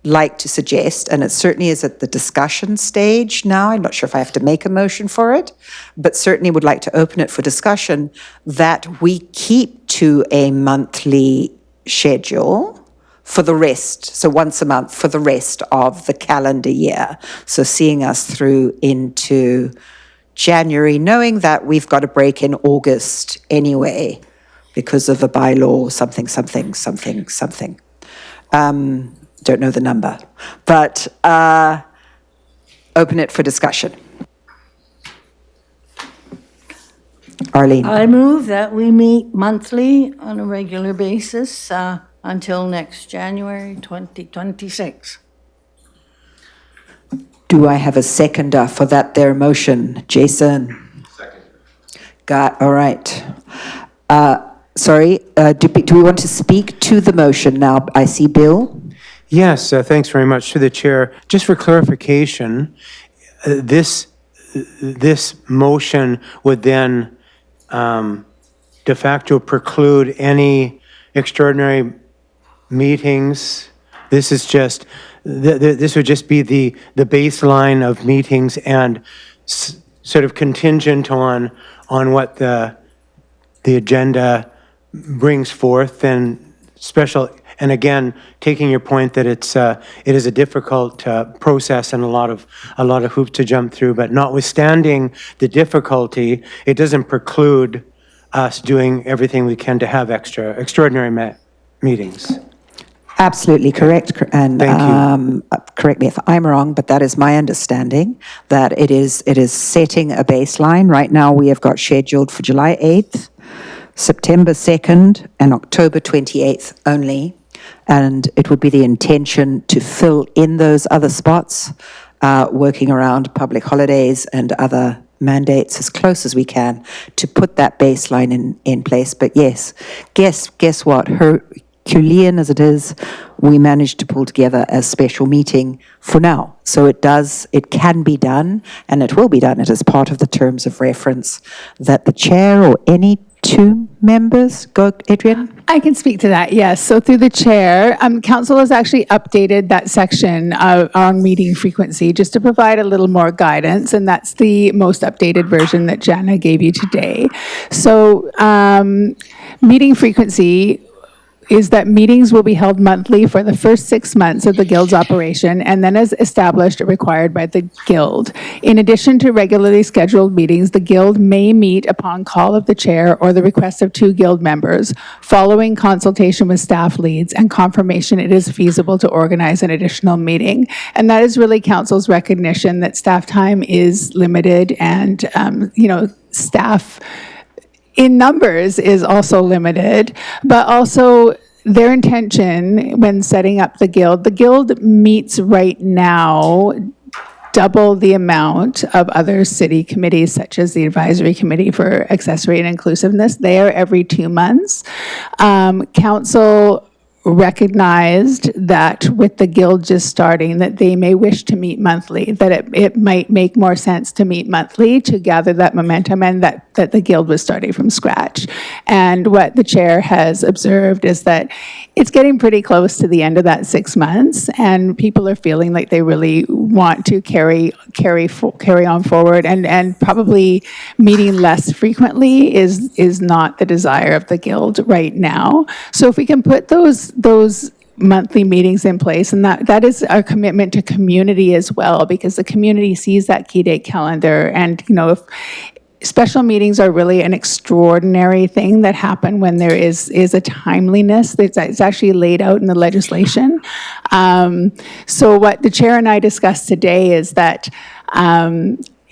like to suggest, and it certainly is at the discussion stage now, I'm not sure if I have to make a motion for it, but certainly would like to open it for discussion, that we keep to a monthly schedule for the rest, so once a month for the rest of the calendar year. So seeing us through into January, knowing that we've got a break in August anyway, because of a bylaw, something. Don't know the number, but open it for discussion. Arlene. I move that we meet monthly on a regular basis until next January 2026. Do I have a seconder for that there motion? Jason? Second. All right. Sorry, do we want to speak to the motion now? I see Bill. Yes, thanks very much to the chair. Just for clarification, this motion would then de facto preclude any extraordinary meetings. This is just, this would just be the baseline of meetings and sort of contingent on what the agenda brings forth and special. And again, taking your point that it is a difficult process and a lot of hoops to jump through, but notwithstanding the difficulty, it doesn't preclude us doing everything we can to have extraordinary meetings. Absolutely correct. And correct me if I'm wrong, but that is my understanding, that it is setting a baseline. Right now, we have got scheduled for July 8th, September 2nd, and October 28th only. And it would be the intention to fill in those other spots, working around public holidays and other mandates as close as we can to put that baseline in place. But yes, guess what? Herculean as it is, we managed to pull together a special meeting for now. So it can be done, and it will be done. It is part of the terms of reference that the chair or any two members, go, Adrian? I can speak to that, yes. So through the chair, council has actually updated that section on meeting frequency just to provide a little more guidance, and that's the most updated version that Jana gave you today. So meeting frequency is that meetings will be held monthly for the first 6 months of the Guild's operation and then as established or required by the Guild. In addition to regularly scheduled meetings, the Guild may meet upon call of the chair or the request of 2 Guild members, following consultation with staff leads and confirmation it is feasible to organize an additional meeting. And that is really Council's recognition that staff time is limited and, staff in numbers is also limited, but also their intention when setting up the Guild meets right now double the amount of other city committees, such as the Advisory Committee for Accessory and Inclusiveness. They are every 2 months. Council recognized that with the Guild just starting, that they may wish to meet monthly, that it might make more sense to meet monthly to gather that momentum, and that the Guild was starting from scratch. And what the chair has observed is that it's getting pretty close to the end of that 6 months, and people are feeling like they really want to carry on forward, and probably meeting less frequently is not the desire of the Guild right now. So if we can put those monthly meetings in place, and that is our commitment to community as well, because the community sees that key date calendar, and if special meetings are really an extraordinary thing that happen when there is a timeliness it's actually laid out in the legislation. So what the chair and I discussed today is that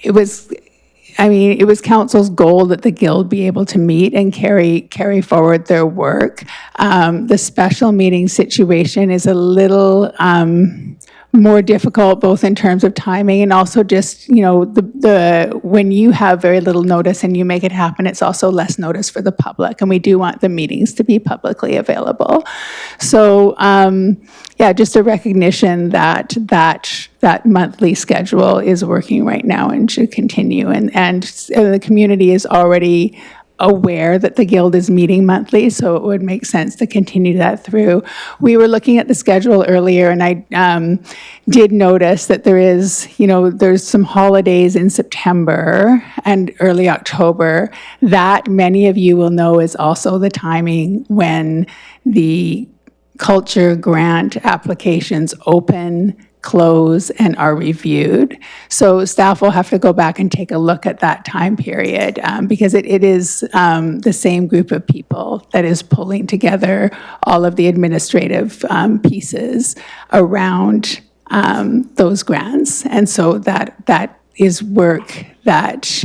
it was council's goal that the Guild be able to meet and carry forward their work. The special meeting situation is a little more difficult, both in terms of timing and also just, when you have very little notice and you make it happen, it's also less notice for the public, and we do want the meetings to be publicly available. So, just a recognition that monthly schedule is working right now and should continue, and the community is already aware that the Guild is meeting monthly, so it would make sense to continue that through. We were looking at the schedule earlier, and I did notice that there's some holidays in September and early October that many of you will know is also the timing when the culture grant applications open, close, and are reviewed. So staff will have to go back and take a look at that time period, because it is the same group of people that is pulling together all of the administrative pieces around those grants. And so that is work that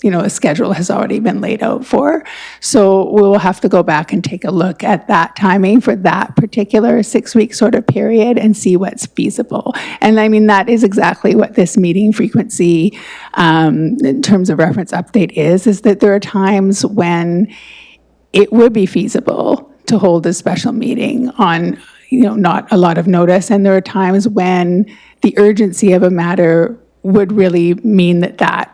a schedule has already been laid out for. So we will have to go back and take a look at that timing for that particular 6-week sort of period and see what's feasible. And that is exactly what this meeting frequency in terms of reference update is that there are times when it would be feasible to hold a special meeting on not a lot of notice, and there are times when the urgency of a matter would really mean that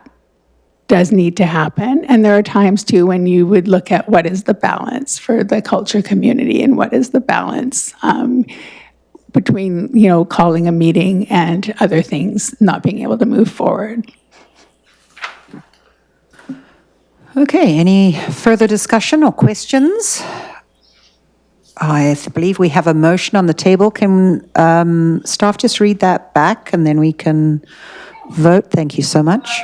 does need to happen. And there are times too when you would look at what is the balance for the culture community and what is the balance between, calling a meeting and other things not being able to move forward. Okay, any further discussion or questions? I believe we have a motion on the table. Can staff just read that back and then we can vote? Thank you so much.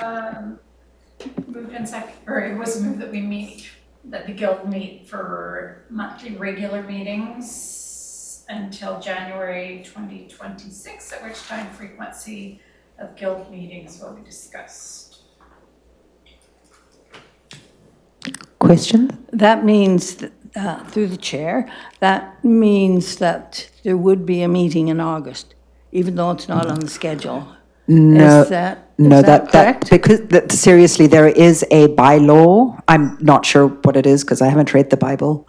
Moved and second, or it was moved that we meet, that the guild meet for monthly regular meetings until January 2026, at which time frequency of guild meetings will be discussed. Question? That means, through the chair, that means that there would be a meeting in August, even though it's not on the schedule. No, Is that correct? because seriously, there is a bylaw. I'm not sure what it is because I haven't read the Bible.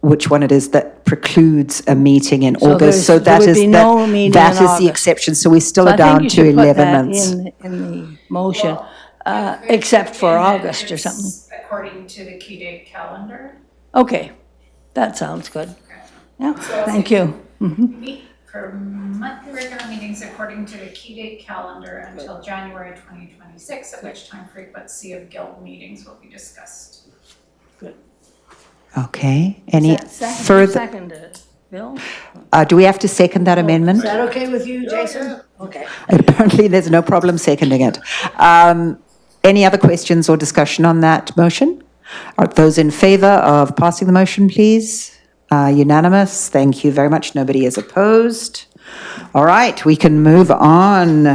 Which one it is that precludes a meeting in August? So there that would is be no meeting that in is the August. exception. So we still So are I down think to you should put 11 that months. in the motion, except for August or something. According to the key date calendar. Okay, that sounds good. Yeah, thank you. Meet for monthly regular meetings according to the key date calendar until January 2026, at which time frequency of guild meetings will be discussed. Okay. Any Second, further? second, Bill? Do we have to second that amendment? Is that okay with you, Jason? Okay. Apparently, there's no problem seconding it. Any other questions or discussion on that motion? Are those in favor of passing the motion, please? Unanimous. Thank you very much. Nobody is opposed. All right, we can move on.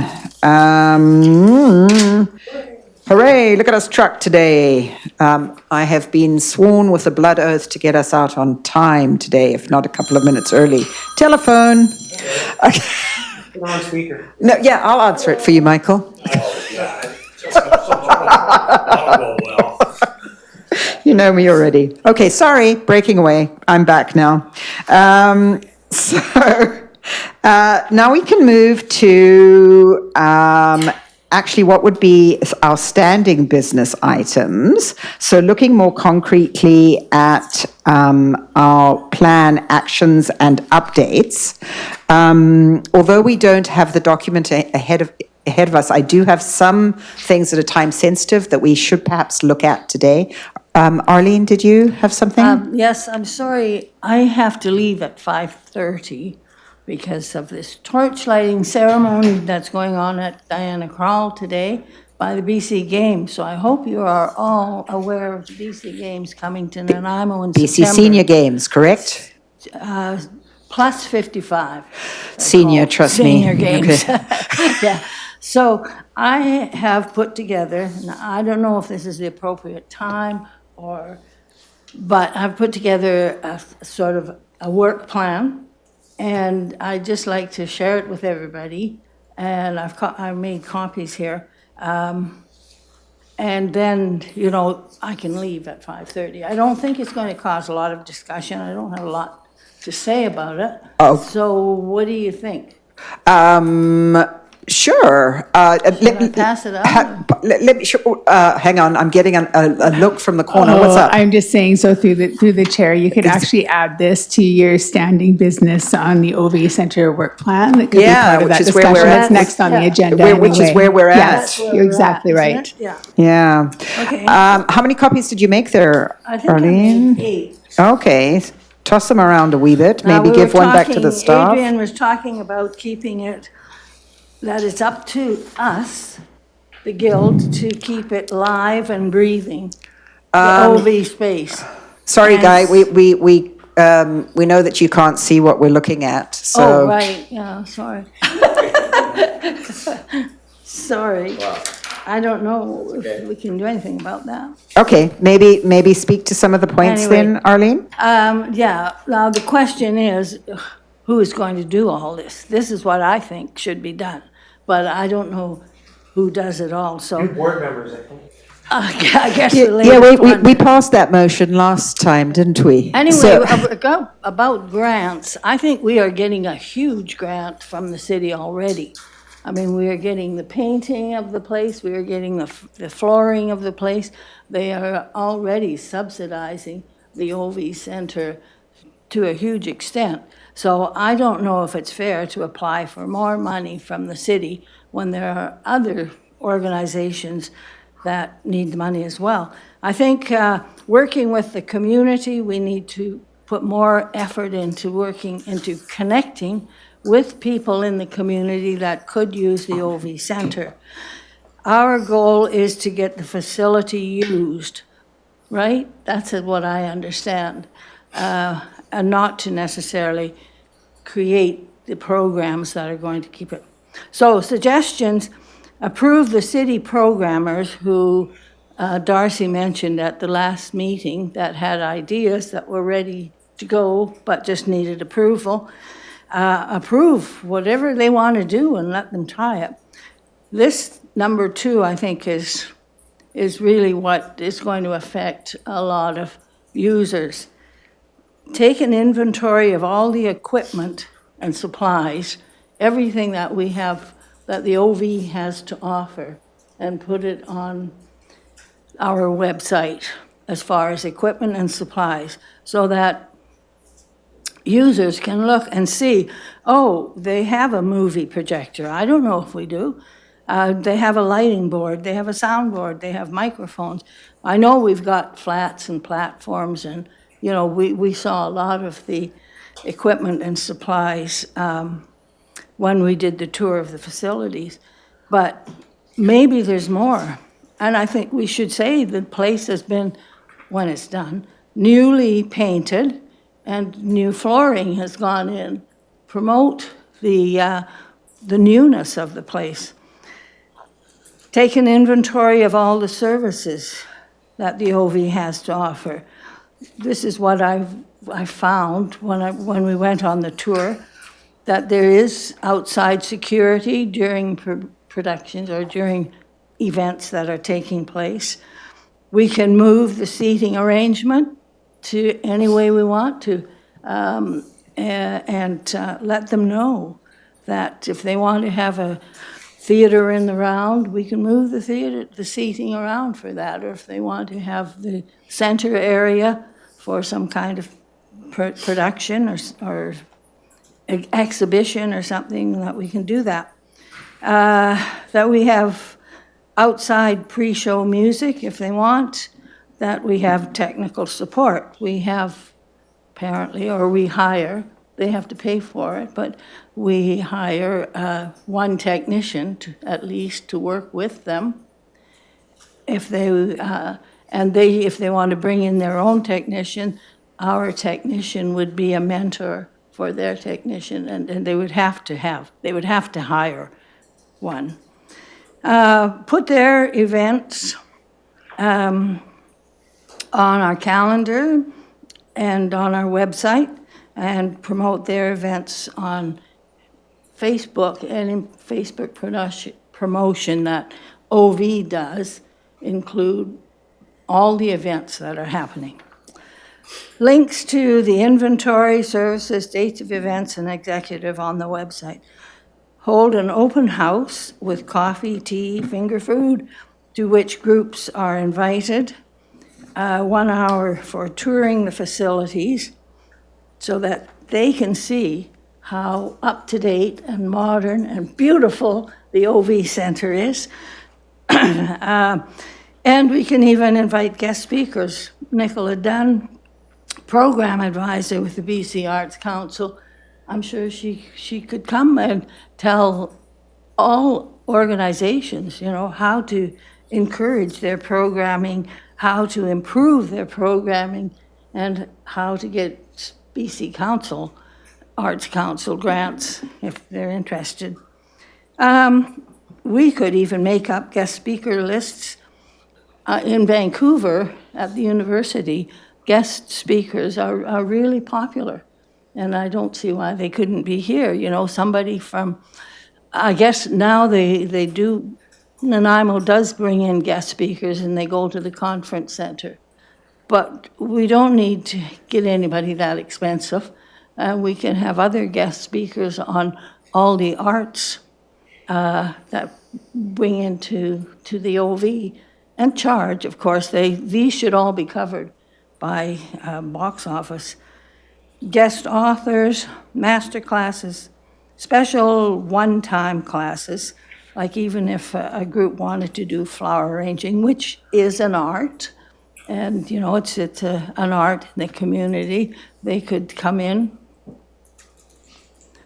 Hooray, look at us truck today. I have been sworn with a blood oath to get us out on time today, if not a couple of minutes early. Telephone. Put on speaker. No, yeah, I'll answer it for you, Michael. You know me already. Okay, sorry, breaking away. I'm back now. Now we can move to actually what would be our standing business items. So looking more concretely at our plan, actions, and updates. Although we don't have the document ahead of us, I do have some things that are time sensitive that we should perhaps look at today. Arlene, did you have something? Yes, I'm sorry, I have to leave at 5:30 because of this torch lighting ceremony that's going on at Diana Krall today by the BC Games. So I hope you are all aware of the BC Games coming to Nanaimo in BC September. Senior Games, correct? Plus 55. Senior, trust me. Senior Games. Okay. Yeah. So I have put together, now I don't know if this is the appropriate time but I've put together a sort of a work plan, and I'd just like to share it with everybody. And I've made copies here. And then, I can leave at 5:30. I don't think it's going to cause a lot of discussion. I don't have a lot to say about it. Oh. So what do you think? Sure. Let me pass it on. Let me. Hang on. I'm getting a look from the corner. What's up? I'm just saying, so through the chair, you could actually add this to your standing business on the OV Center work plan. That could be part of which that is where discussion. we're That's at. next on the agenda. Which is anyway. where we're at. Yes, you're exactly right. Yeah. Yeah. Okay. How many copies did you make there, I think Arlene? I made 8. Okay. Toss them around a wee bit. Now, Maybe we give were one back to the talking- staff. Adrian was talking about keeping it, that it's up to us, the Guild, to keep it live and breathing, the OV space. Sorry, And- Guy. We know that you can't see what we're looking at. So. Oh, right, yeah, sorry. Sorry. I don't know if we can do anything about that. Okay. Maybe speak to some of the points Anyway. then, Arlene. Yeah, now the question is, who is going to do all this? This is what I think should be done, but I don't know who does it all, so. Board members, I think. I guess the Yeah, latest one. we passed that motion last time, didn't we? Anyway, So- about grants, I think we are getting a huge grant from the city already. I mean, we are getting the painting of the place, we are getting the flooring of the place. They are already subsidizing the OV Center to a huge extent. So I don't know if it's fair to apply for more money from the city when there are other organizations that need the money as well. I think working with the community, we need to put more effort into into connecting with people in the community that could use the OV Center. Our goal is to get the facility used, right? That's what I understand. And not to necessarily create the programs that are going to keep it. So suggestions, approve the city programmers who Darcy mentioned at the last meeting that had ideas that were ready to go but just needed approval. Approve whatever they want to do and let them try it. This number 2, I think, is really what is going to affect a lot of users. Take an inventory of all the equipment and supplies, everything that we have, that the OV has to offer, and put it on our website as far as equipment and supplies, so that users can look and see, oh, they have a movie projector. I don't know if we do. They have a lighting board, they have a soundboard, they have microphones. I know we've got flats and platforms, and you know, we saw a lot of the equipment and supplies when we did the tour of the facilities, but maybe there's more. And I think we should say the place has been, when it's done, newly painted and new flooring has gone in. Promote the newness of the place. Take an inventory of all the services that the OV has to offer. This is what I found when we went on the tour, that there is outside security during productions or during events that are taking place. We can move the seating arrangement to any way we want to, and let them know that if they want to have a theater in the round, we can move the seating around for that, or if they want to have the center area for some kind of production or exhibition or something, that we can do that. That we have outside pre-show music if they want, that we have technical support. We have apparently, or we hire, they have to pay for it, but we hire one technician at least to work with them. If they if they want to bring in their own technician, our technician would be a mentor for their technician, and they would have to hire one. Put their events on our calendar and on our website, and promote their events on Facebook, and in Facebook promotion that OV does include all the events that are happening. Links to the inventory, services, dates of events, and executive on the website. Hold an open house with coffee, tea, finger food, to which groups are invited. 1 hour for touring the facilities so that they can see how up-to-date and modern and beautiful the OV Center is. And we can even invite guest speakers. Nicola Dunn, program advisor with the BC Arts Council, I'm sure she could come and tell all organizations, you know, how to encourage their programming, how to improve their programming, and how to get BC Council, Arts Council grants if they're interested. We could even make up guest speaker lists. In Vancouver at the university, guest speakers are really popular, and I don't see why they couldn't be here. You know, somebody from, I guess now they do, Nanaimo does bring in guest speakers and they go to the conference center. But we don't need to get anybody that expensive. We can have other guest speakers on all the arts that bring into the OV and charge, of course, these should all be covered by box office. Guest authors, master classes, special one-time classes, like even if a group wanted to do flower arranging, which is an art, and it's an art in the community, they could come in,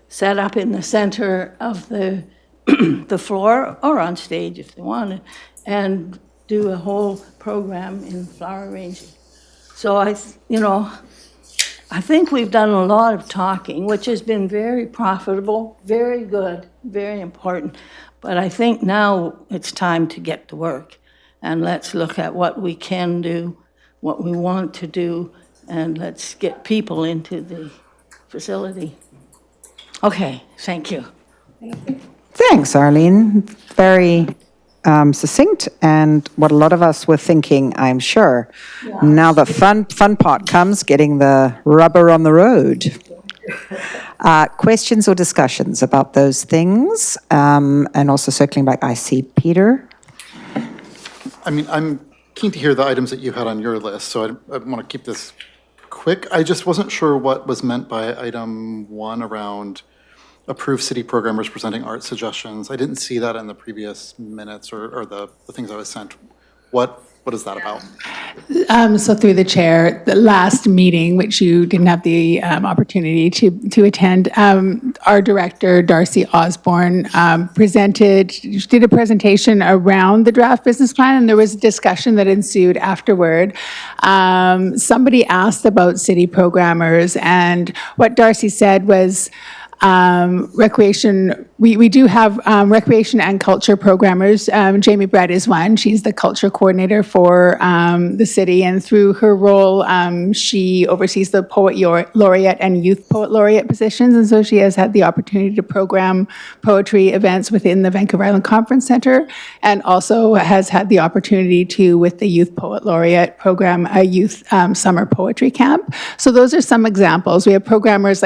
set up in the center of the the floor or on stage if they wanted, and do a whole program in flower arranging. So I think we've done a lot of talking, which has been very profitable, very good, very important. But I think now it's time to get to work. And let's look at what we can do, what we want to do, and let's get people into the facility. Okay, thank you. Thanks, Arlene. Very succinct, and what a lot of us were thinking, I'm sure. Now the fun part comes, getting the rubber on the road. Questions or discussions about those things? And also circling back, I see Peter. I mean, I'm keen to hear the items that you had on your list, so I want to keep this quick. I just wasn't sure what was meant by item 1 around approved city programmers presenting art suggestions. I didn't see that in the previous minutes or the things I was sent. What is that about? So through the chair, the last meeting, which you didn't have the opportunity to attend, our director, Darcy Osborne, did a presentation around the draft business plan, and there was a discussion that ensued afterward. Somebody asked about city programmers, and what Darcy said was, recreation, we do have recreation and culture programmers. Jamie Brett is one. She's the culture coordinator for the city, and through her role, she oversees the poet laureate and youth poet laureate positions, and so she has had the opportunity to program poetry events within the Vancouver Island Conference Centre, and also has had the opportunity to, with the youth poet laureate, program a youth summer poetry camp. So those are some examples. We have programmers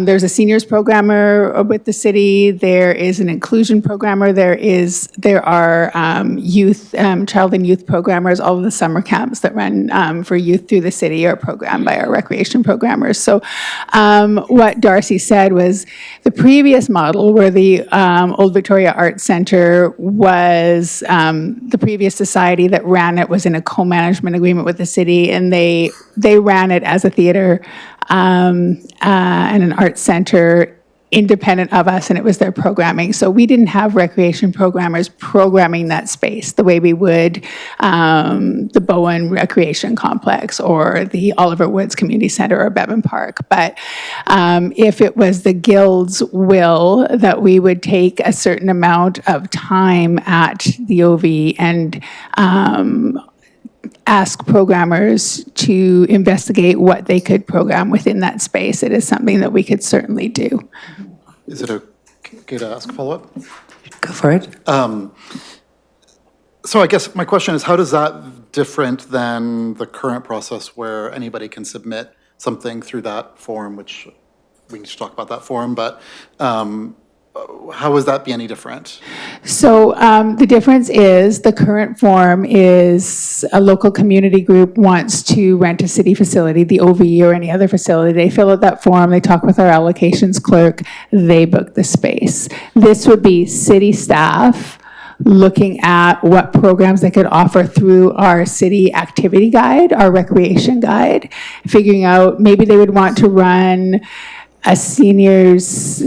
there's a seniors programmer with the city. There is an inclusion programmer. There are youth, child and youth programmers. All of the summer camps that run for youth through the city are programmed by our recreation programmers. So what Darcy said was the previous model, where the Old Victoria Arts Centre was the previous society that ran it was in a co-management agreement with the city, and they ran it as a theatre and an arts center independent of us, and it was their programming. So we didn't have recreation programmers programming that space the way we would the Bowen Recreation Complex or the Oliver Woods Community Center or Bevan Park. But if it was the Guild's will that we would take a certain amount of time at the OV and ask programmers to investigate what they could program within that space, it is something that we could certainly do. Is it okay to ask a follow-up? Go for it. So I guess my question is, how does that different than the current process where anybody can submit something through that form, which we need to talk about that form, but how would that be any different? So the difference is the current form is a local community group wants to rent a city facility, the OV or any other facility. They fill out that form, they talk with our allocations clerk, they book the space. This would be city staff looking at what programs they could offer through our city activity guide, our recreation guide, figuring out maybe they would want to run a seniors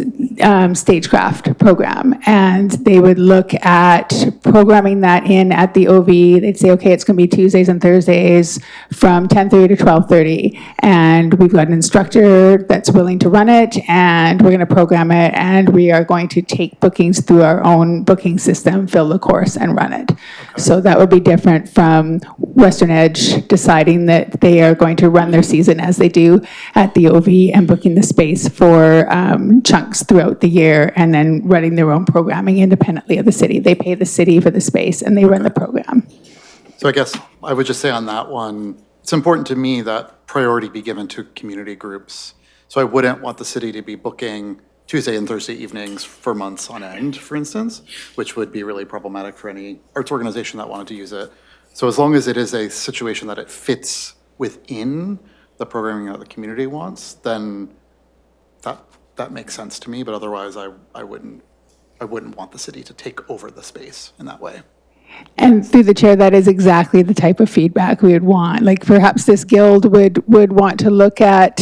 stagecraft program, and they would look at programming that in at the OV. They'd say, okay, it's going to be Tuesdays and Thursdays from 10:30 to 12:30, and we've got an instructor that's willing to run it, and we're going to program it, and we are going to take bookings through our own booking system, fill the course, and run it. Okay. So that would be different from Western Edge deciding that they are going to run their season as they do at the OV and booking the space for chunks throughout the year and then running their own programming independently of the city. They pay the city for the space and they run the program. So I guess I would just say on that one, it's important to me that priority be given to community groups. So I wouldn't want the city to be booking Tuesday and Thursday evenings for months on end, for instance, which would be really problematic for any arts organization that wanted to use it. So as long as it is a situation that it fits within the programming that the community wants, then that makes sense to me. But otherwise, I wouldn't want the city to take over the space in that way. And through the chair, that is exactly the type of feedback we would want. Like perhaps this guild would want to look at,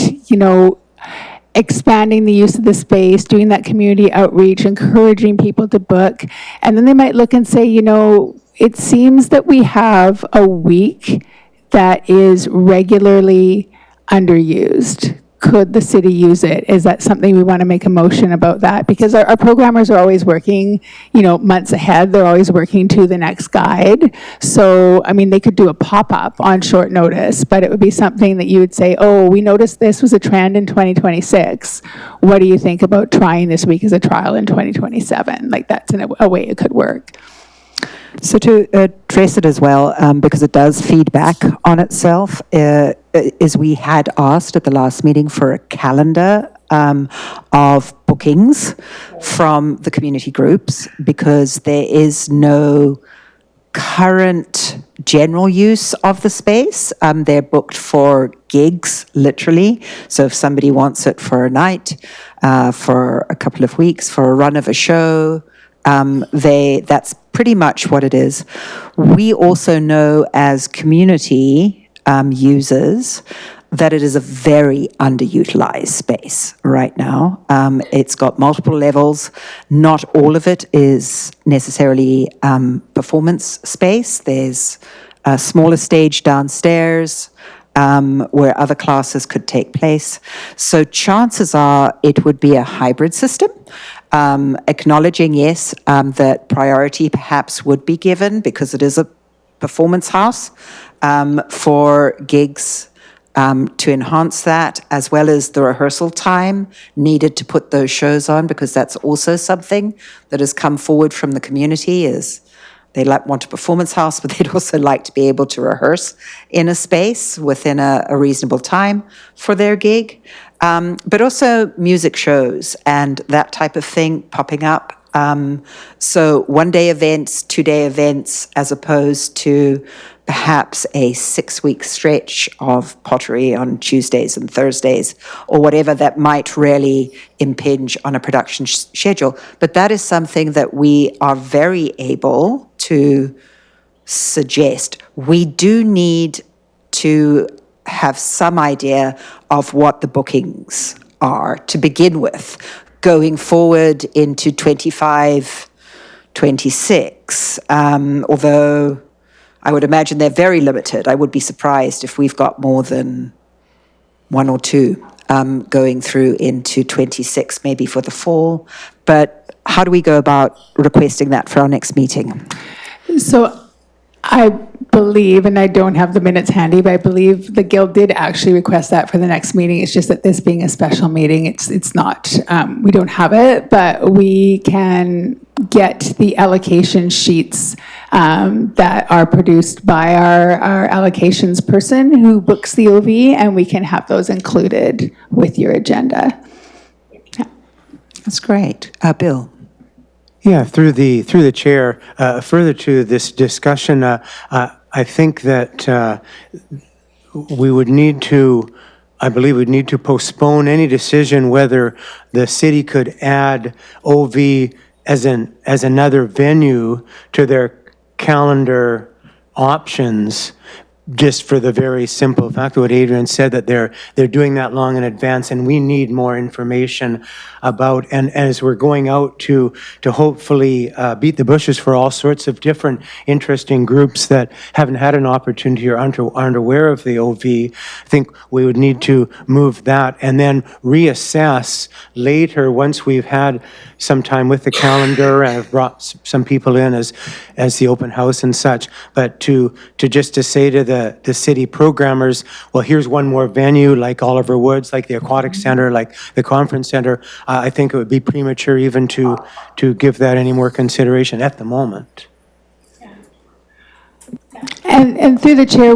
expanding the use of the space, doing that community outreach, encouraging people to book. And then they might look and say, it seems that we have a week that is regularly underused. Could the city use it? Is that something we want to make a motion about that? Because our programmers are always working, months ahead. They're always working to the next guide. So, they could do a pop-up on short notice, but it would be something that you would say, oh, we noticed this was a trend in 2026. What do you think about trying this week as a trial in 2027? Like that's a way it could work. So to address it as well, because it does feed back on itself, is we had asked at the last meeting for a calendar of bookings from the community groups, because there is no current general use of the space. They're booked for gigs, literally. So if somebody wants it for a night, for a couple of weeks, for a run of a show, that's pretty much what it is. We also know as community users that it is a very underutilized space right now. It's got multiple levels. Not all of it is necessarily performance space. There's a smaller stage downstairs where other classes could take place. So chances are it would be a hybrid system. Acknowledging, yes, that priority perhaps would be given because it is a performance house for gigs to enhance that, as well as the rehearsal time needed to put those shows on, because that's also something that has come forward from the community is they want a performance house, but they'd also like to be able to rehearse in a space within a reasonable time for their gig. But also music shows and that type of thing popping up. So one-day events, two-day events, as opposed to perhaps a 6-week stretch of pottery on Tuesdays and Thursdays, or whatever that might really impinge on a production schedule. But that is something that we are very able to suggest. We do need to have some idea of what the bookings are to begin with, going forward into 25, 26, although I would imagine they're very limited. I would be surprised if we've got more than one or two going through into 26, maybe for the fall. But how do we go about requesting that for our next meeting? So I believe, and I don't have the minutes handy, but I believe the Guild did actually request that for the next meeting. It's just that this being a special meeting, it's not, we don't have it, but we can get the allocation sheets that are produced by our allocations person who books the OV, and we can have those included with your agenda. Yeah. That's great. Bill? Yeah, through the chair, further to this discussion, I think that we would need to, I believe we'd need to postpone any decision whether the city could add OV as another venue to their calendar options, just for the very simple fact of what Adrian said, that they're doing that long in advance, and we need more information about, and as we're going out to hopefully beat the bushes for all sorts of different interesting groups that haven't had an opportunity or aren't aware of the OV, I think we would need to move that and then reassess later once we've had some time with the calendar and have brought some people in as the open house and such, but to say to the city programmers, well, here's one more venue like Oliver Woods, like the Aquatic Center, like the Conference Center. I think it would be premature even to give that any more consideration at the moment. And through the chair,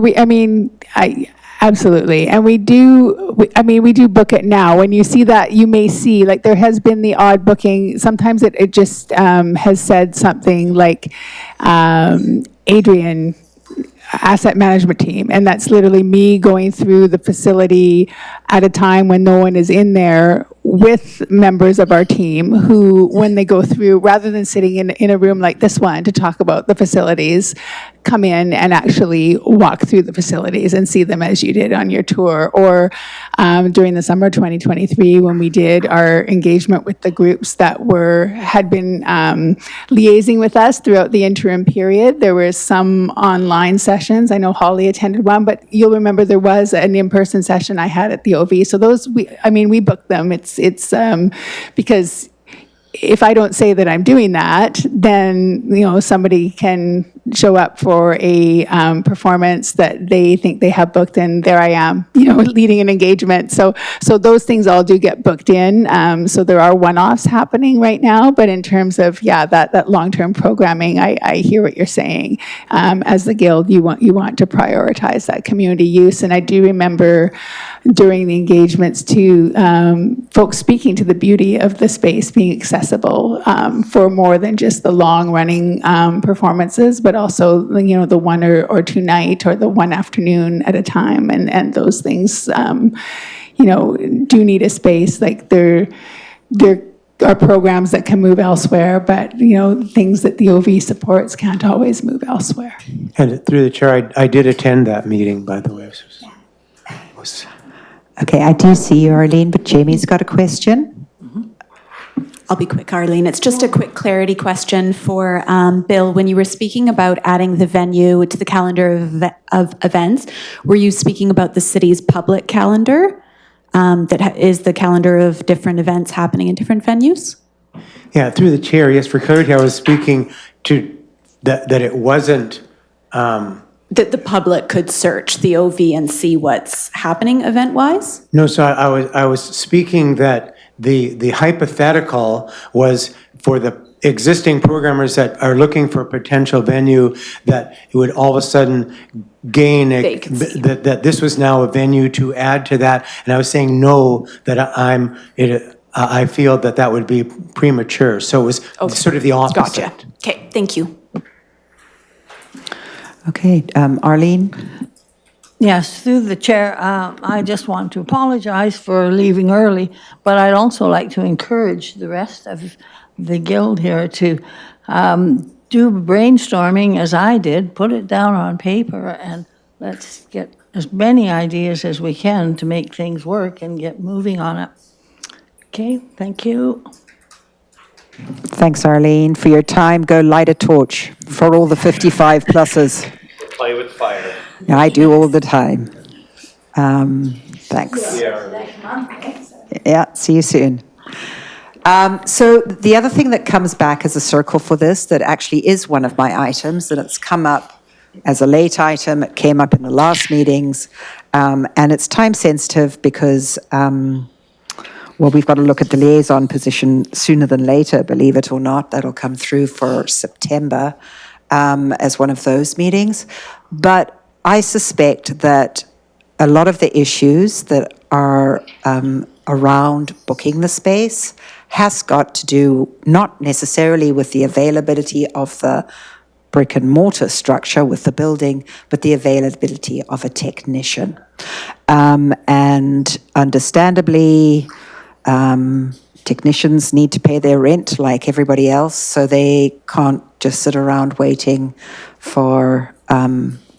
Absolutely. And we do book it now. When you see that, you may see, like, there has been the odd booking. Sometimes it just has said something like, Adrian, asset management team. And that's literally me going through the facility at a time when no one is in there with members of our team who, when they go through, rather than sitting in a room like this one to talk about the facilities, come in and actually walk through the facilities and see them as you did on your tour. Or during the summer 2023, when we did our engagement with the groups that had been liaising with us throughout the interim period, there were some online sessions. I know Holly attended one, but you'll remember there was an in-person session I had at the OV. So those, we booked them. It's because if I don't say that I'm doing that, then, somebody can show up for a performance that they think they have booked, and there I am, leading an engagement. So those things all do get booked in. So there are one-offs happening right now, but in terms of, that long-term programming, I hear what you're saying. As the Guild, you want to prioritize that community use. And I do remember during the engagements too, folks speaking to the beauty of the space being accessible for more than just the long-running performances, but also, the one or two night or the one afternoon at a time. And those things, do need a space. Like there are programs that can move elsewhere, but, things that the OV supports can't always move elsewhere. And through the chair, I did attend that meeting, by the way. Okay, I do see you, Arlene, but Jamie's got a question. I'll be quick, Arlene. It's just a quick clarity question for Bill. When you were speaking about adding the venue to the calendar of events, were you speaking about the city's public calendar? That is the calendar of different events happening in different venues? Yeah, through the chair, yes, for clarity, I was speaking to that it wasn't... that the public could search the OV and see what's happening event-wise? No, so I was speaking that the hypothetical was for the existing programmers that are looking for a potential venue, that it would all of a sudden gain that this was now a venue to add to that. And I was saying no, that I feel that would be premature. So it was sort of the opposite. Gotcha. Okay, thank you. Okay, Arlene? Yes, through the chair, I just want to apologize for leaving early, but I'd also like to encourage the rest of the Guild here to do brainstorming as I did, put it down on paper, and let's get as many ideas as we can to make things work and get moving on it. Okay, thank you. Thanks, Arlene, for your time. Go light a torch for all the 55 pluses. Play with fire. Yeah, I do all the time. Thanks. Yeah, see you soon. So the other thing that comes back as a circle for this, that actually is one of my items, and it's come up as a late item, it came up in the last meetings, and it's time sensitive because, we've got to look at the liaison position sooner than later, believe it or not. That'll come through for September as one of those meetings. But I suspect that a lot of the issues that are around booking the space has got to do not necessarily with the availability of the brick and mortar structure with the building, but the availability of a technician. And understandably, technicians need to pay their rent like everybody else, so they can't just sit around waiting for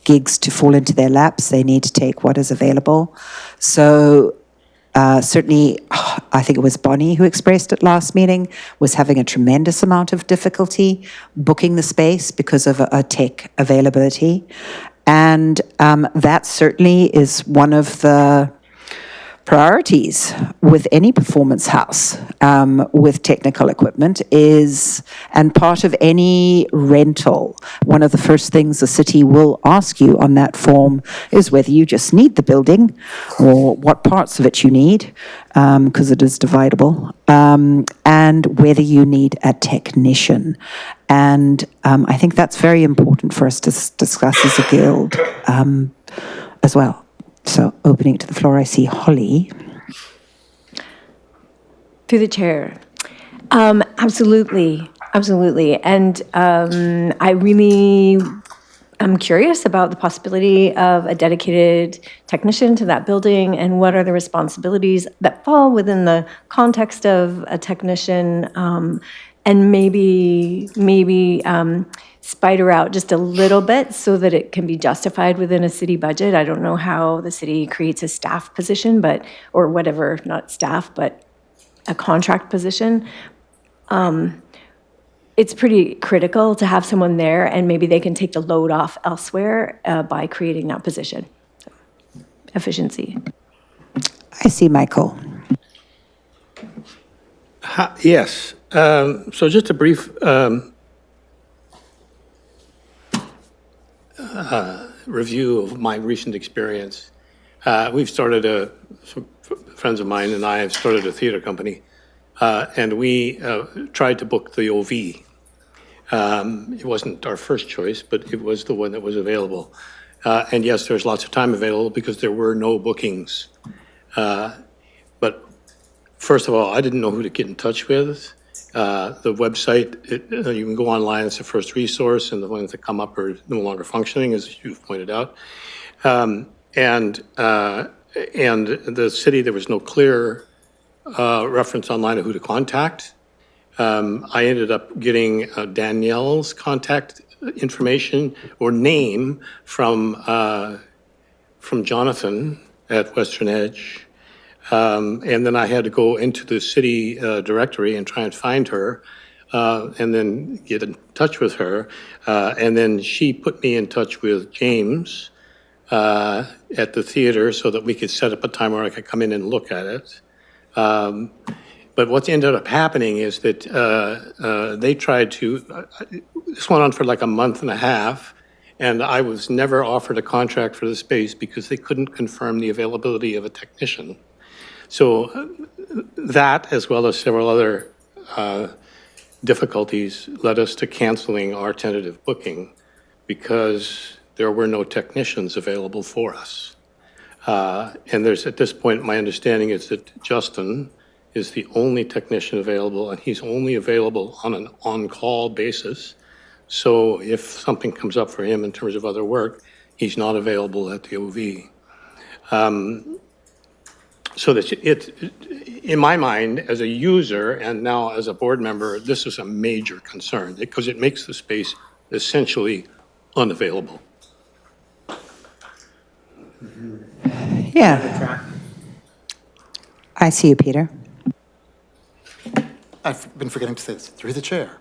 gigs to fall into their laps. They need to take what is available. So certainly, I think it was Bonnie who expressed it last meeting, was having a tremendous amount of difficulty booking the space because of a tech availability. And that certainly is one of the priorities with any performance house with technical equipment is, and part of any rental, one of the first things the city will ask you on that form is whether you just need the building or what parts of it you need, because it is dividable, and whether you need a technician. And I think that's very important for us to discuss as a guild as well. So opening it to the floor, I see Holly. Through the chair. Absolutely, absolutely. And I really am curious about the possibility of a dedicated technician to that building and what are the responsibilities that fall within the context of a technician, and maybe spider out just a little bit so that it can be justified within a city budget. I don't know how the city creates a staff position, or whatever, not staff, but a contract position. It's pretty critical to have someone there, and maybe they can take the load off elsewhere by creating that position. So, efficiency. I see Michael. Yes. So just a brief review of my recent experience. We've started some friends of mine and I have started a theater company, and we tried to book the OV. It wasn't our first choice, but it was the one that was available. And yes, there's lots of time available because there were no bookings. But first of all, I didn't know who to get in touch with. The website, you can go online, it's the first resource, and the ones that come up are no longer functioning, as you've pointed out. And the city, there was no clear reference online of who to contact. I ended up getting Danielle's contact information or name from Jonathan at Western Edge. And then I had to go into the city directory and try and find her, and then get in touch with her. And then she put me in touch with James at the theater so that we could set up a time where I could come in and look at it. But what ended up happening is that they tried to, this went on for like a month and a half, and I was never offered a contract for the space because they couldn't confirm the availability of a technician. So that, as well as several other difficulties, led us to canceling our tentative booking because there were no technicians available for us. And there's, at this point, my understanding is that Justin is the only technician available, and he's only available on an on-call basis. So if something comes up for him in terms of other work, he's not available at the OV. So that in my mind, as a user and now as a board member, this is a major concern because it makes the space essentially unavailable. Yeah. I see you, Peter. I've been forgetting to say this through the chair.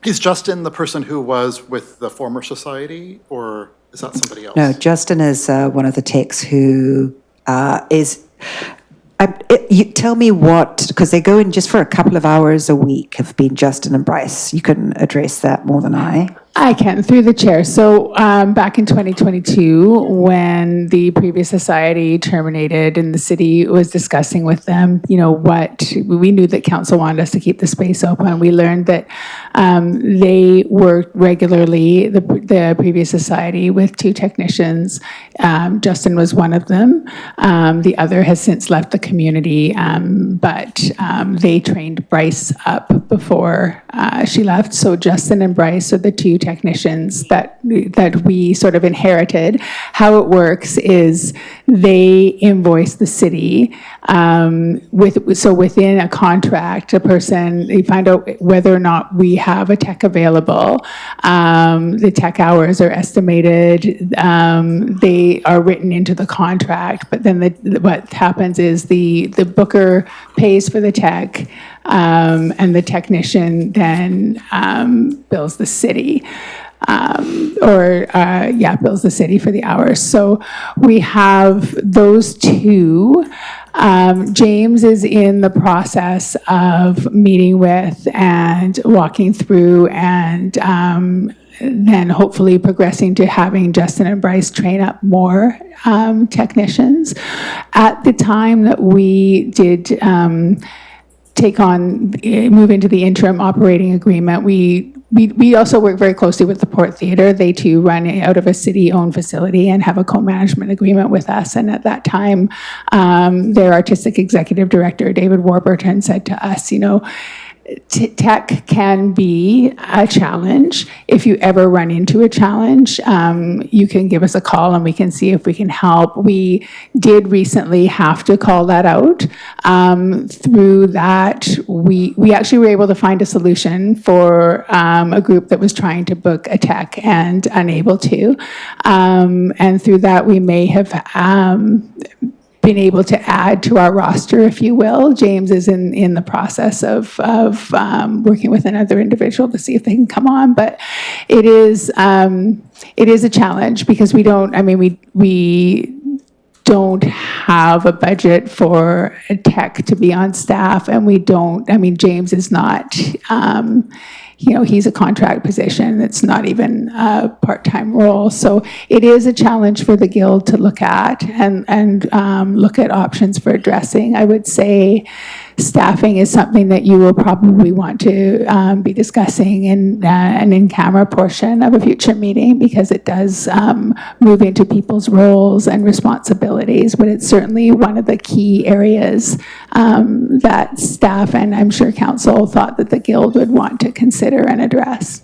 Is Justin the person who was with the former society, or is that somebody else? No, Justin is one of the techs who is. You tell me what, because they go in just for a couple of hours a week, have been Justin and Bryce. You can address that more than I. I can, through the chair. So back in 2022, when the previous society terminated and the city was discussing with them, what we knew that council wanted us to keep the space open. We learned that they worked regularly, the previous society, with 2 technicians. Justin was one of them. The other has since left the community, but they trained Bryce up before she left. So Justin and Bryce are the 2 technicians that we sort of inherited. How it works is they invoice the city so within a contract, they find out whether or not we have a tech available. The tech hours are estimated. They are written into the contract, but then what happens is the booker pays for the tech, and the technician then bills the city. Bills the city for the hours. So we have those 2. James is in the process of meeting with and walking through and then hopefully progressing to having Justin and Bryce train up more technicians. At the time that we did move into the interim operating agreement, we we also work very closely with the Port Theatre. They too run out of a city-owned facility and have a co-management agreement with us. And at that time, their artistic executive director, David Warburton, said to us, tech can be a challenge. If you ever run into a challenge, you can give us a call and we can see if we can help. We did recently have to call that out. Through that, we actually were able to find a solution for a group that was trying to book a tech and unable to. And through that, we may have been able to add to our roster, if you will. James is in the process of working with another individual to see if they can come on. But it is a challenge because we don't have a budget for a tech to be on staff, and James is not, he's a contract position. It's not even a part-time role. So it is a challenge for the Guild to look at and look at options for addressing. I would say staffing is something that you will probably want to be discussing in an in-camera portion of a future meeting, because it does move into people's roles and responsibilities, but it's certainly one of the key areas that staff and I'm sure council thought that the Guild would want to consider and address.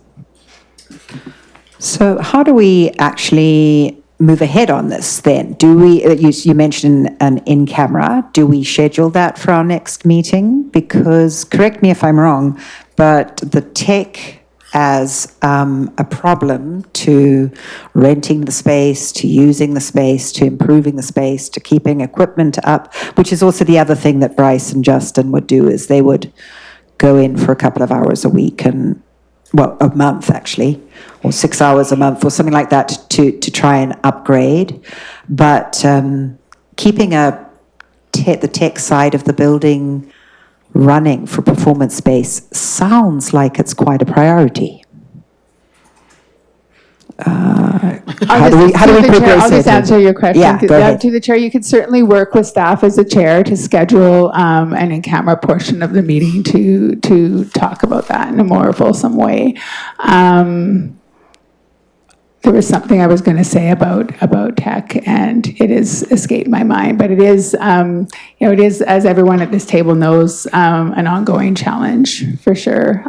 So how do we actually move ahead on this then? Do we, you mentioned an in-camera, do we schedule that for our next meeting? Because, correct me if I'm wrong, but the tech as a problem to renting the space, to using the space, to improving the space, to keeping equipment up, which is also the other thing that Bryce and Justin would do, is they would go in for a couple of hours a week and, well, a month actually, or 6 hours a month or something like that to try and upgrade. But keeping the tech side of the building running for performance space sounds like it's quite a priority. How do we progress? I'll just answer your question. Yeah, go ahead. To the chair, you could certainly work with staff as a chair to schedule an in-camera portion of the meeting to talk about that in a more fulsome way. There was something I was going to say about tech, and it has escaped my mind. But it is, it is, as everyone at this table knows, an ongoing challenge for sure.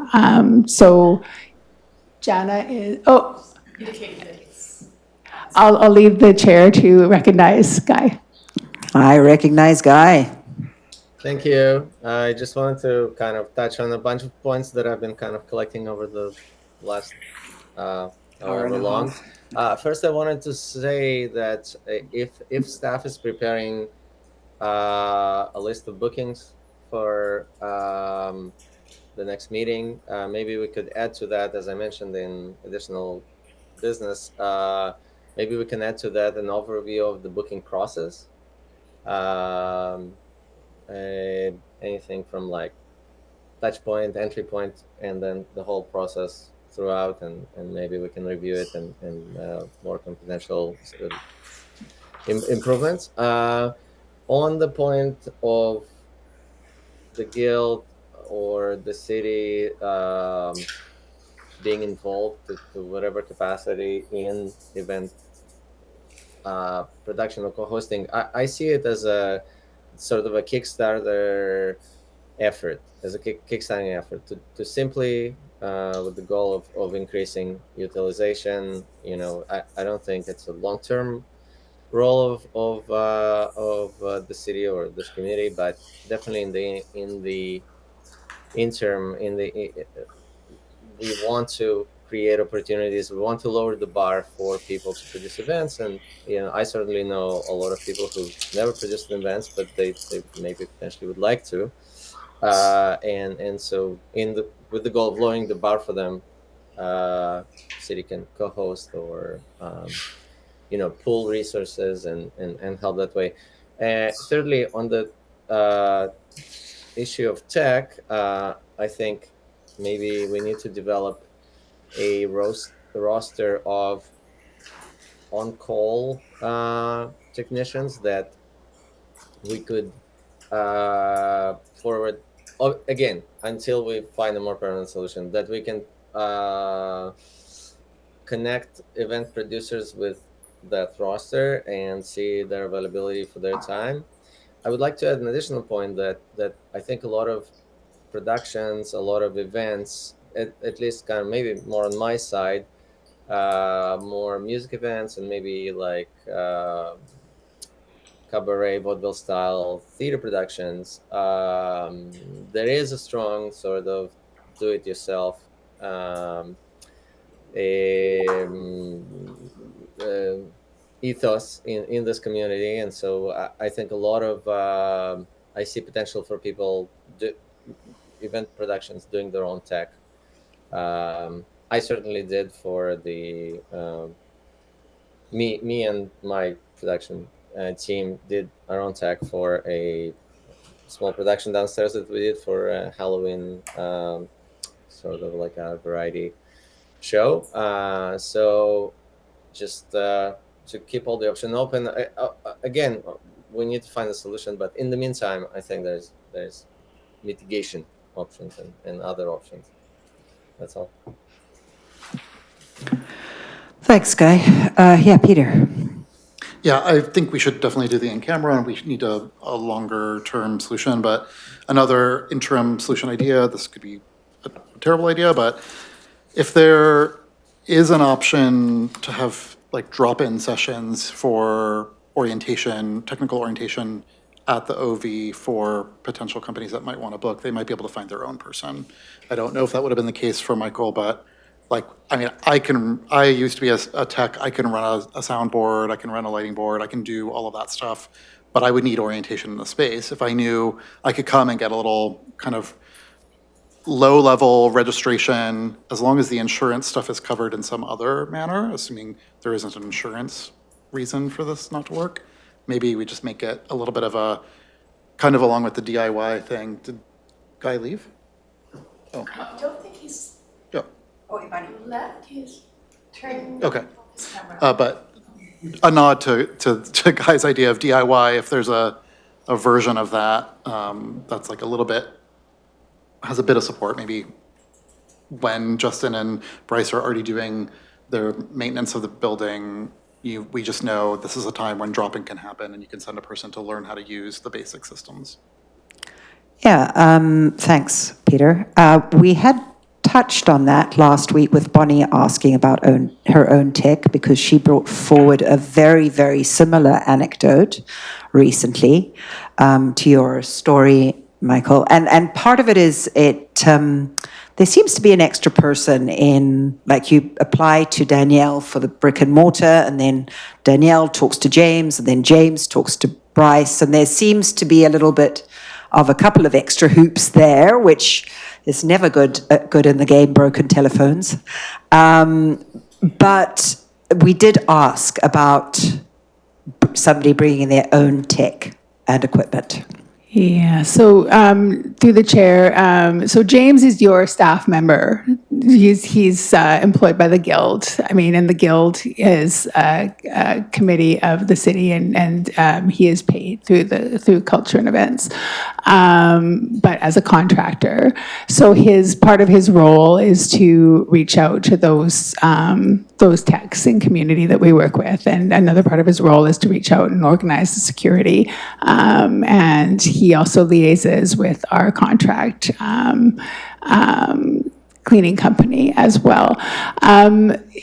So, Jana is. Oh, I'll leave the chair to recognize Guy. I recognize Guy. Thank you. I just wanted to kind of touch on a bunch of points that I've been kind of collecting over the last however long. First, I wanted to say that if staff is preparing a list of bookings for the next meeting, maybe we could add to that, as I mentioned in additional business, maybe we can add to that an overview of the booking process. Anything from like touch point, entry point, and then the whole process throughout, and maybe we can review it and more confidential sort of improvements. On the point of the Guild or the city being involved to whatever capacity in event production or co-hosting, I see it as a sort of a Kickstarter effort, as a kickstarting effort to simply with the goal of increasing utilization. I don't think it's a long-term role of the city or this community, but definitely in the interim, we want to create opportunities. We want to lower the bar for people to produce events, and I certainly know a lot of people who've never produced events, but they maybe potentially would like to, and so with the goal of lowering the bar for them, city can co-host or pool resources and help that way. Thirdly, on the issue of tech, I think maybe we need to develop a roster of on-call technicians that we could forward, again, until we find a more permanent solution, that we can connect event producers with that roster and see their availability for their time. I would like to add an additional point that I think a lot of productions, a lot of events, at least kind of maybe more on my side, more music events and maybe like cabaret, vaudeville style theater productions, there is a strong sort of do-it-yourself ethos in this community, and so I think a lot of I see potential for people event productions doing their own tech. I certainly did for the me and my production team did our own tech for a small production downstairs that we did for Halloween, sort of like a variety show. So just to keep all the options open. Again, we need to find a solution, but in the meantime, I think there's mitigation options and other options. That's all. Thanks, Guy. Yeah, Peter. Yeah, I think we should definitely do the in-camera, and we need a longer-term solution, but another interim solution idea, this could be a terrible idea, but if there is an option to have like drop-in sessions for orientation, technical orientation at the OV for potential companies that might want to book, they might be able to find their own person. I don't know if that would have been the case for Michael, but like, I mean, I used to be a tech, I can run a soundboard, I can run a lighting board, I can do all of that stuff, but I would need orientation in the space. If I knew I could come and get a little kind of low-level registration, as long as the insurance stuff is covered in some other manner, assuming there isn't an insurance reason for this not to work, maybe we just make it a little bit of a, kind of along with the DIY thing. Did Guy leave? Oh. I don't think he's. Yeah. Oh, he left. He's turning. Okay. But a nod to Guy's idea of DIY, if there's a version of that that's like a little bit, has a bit of support, maybe when Justin and Bryce are already doing their maintenance of the building, we just know this is a time when drop-in can happen and you can send a person to learn how to use the basic systems. Yeah, thanks, Peter. We had touched on that last week with Bonnie asking about her own tech, because she brought forward a very, very similar anecdote recently to your story, Michael. And part of it is there seems to be an extra person in, like, you apply to Danielle for the brick and mortar, and then Danielle talks to James, and then James talks to Bryce, and there seems to be a little bit of a couple of extra hoops there, which is never good in the game, broken telephones. But we did ask about somebody bringing their own tech and equipment. Yeah, so through the chair, so James is your staff member. He's employed by the Guild. I mean, and the Guild is a committee of the city, and he is paid through culture and events, but as a contractor. So part of his role is to reach out to those techs in community that we work with, and another part of his role is to reach out and organize the security, and he also liaises with our contract cleaning company as well.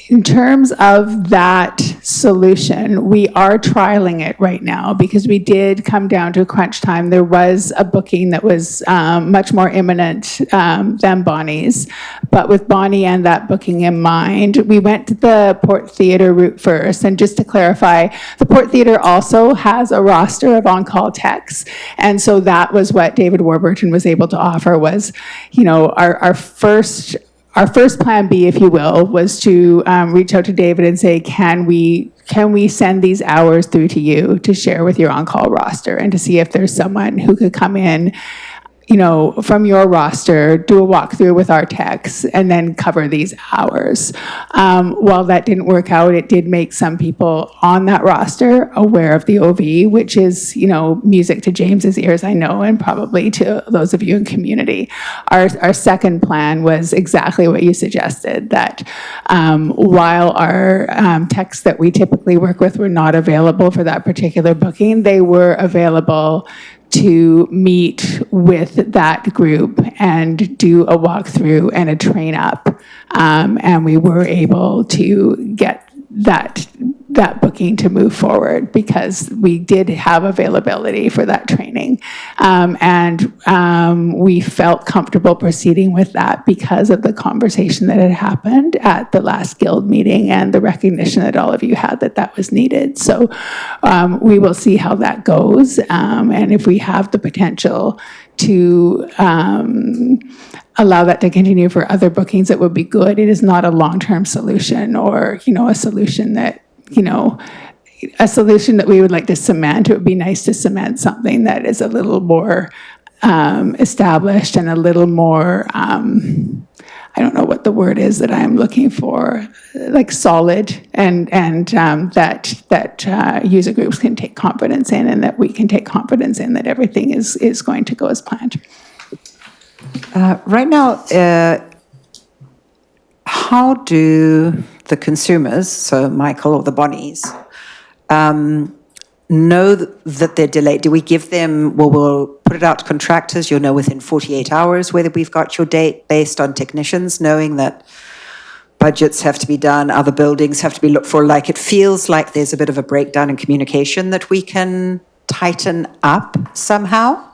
In terms of that solution, we are trialing it right now because we did come down to a crunch time. There was a booking that was much more imminent than Bonnie's, but with Bonnie and that booking in mind, we went to the Port Theatre route first. And just to clarify, the Port Theatre also has a roster of on-call techs, and so that was what David Warburton was able to offer. Was, you know, our first plan B, if you will, was to reach out to David and say, can we send these hours through to you to share with your on-call roster, and to see if there's someone who could come in from your roster, do a walkthrough with our techs, and then cover these hours. While that didn't work out, it did make some people on that roster aware of the OV, which is, music to James's ears, I know, and probably to those of you in community. Our second plan was exactly what you suggested, that while our techs that we typically work with were not available for that particular booking, they were available to meet with that group and do a walkthrough and a train up. And we were able to get that booking to move forward because we did have availability for that training. And we felt comfortable proceeding with that because of the conversation that had happened at the last guild meeting and the recognition that all of you had that was needed. So we will see how that goes. And if we have the potential to allow that to continue for other bookings, it would be good. It is not a long-term solution or, a solution that, a solution that we would like to cement. It would be nice to cement something that is a little more established and a little more, I don't know what the word is that I'm looking for, like solid, and that user groups can take confidence in, and that we can take confidence in that everything is going to go as planned. Right now, how do the consumers, so Michael or the Bonnies, know that they're delayed? Do we give them, we'll put it out to contractors, you'll know within 48 hours whether we've got your date, based on technicians, knowing that budgets have to be done, other buildings have to be looked for. Like, it feels like there's a bit of a breakdown in communication that we can tighten up somehow.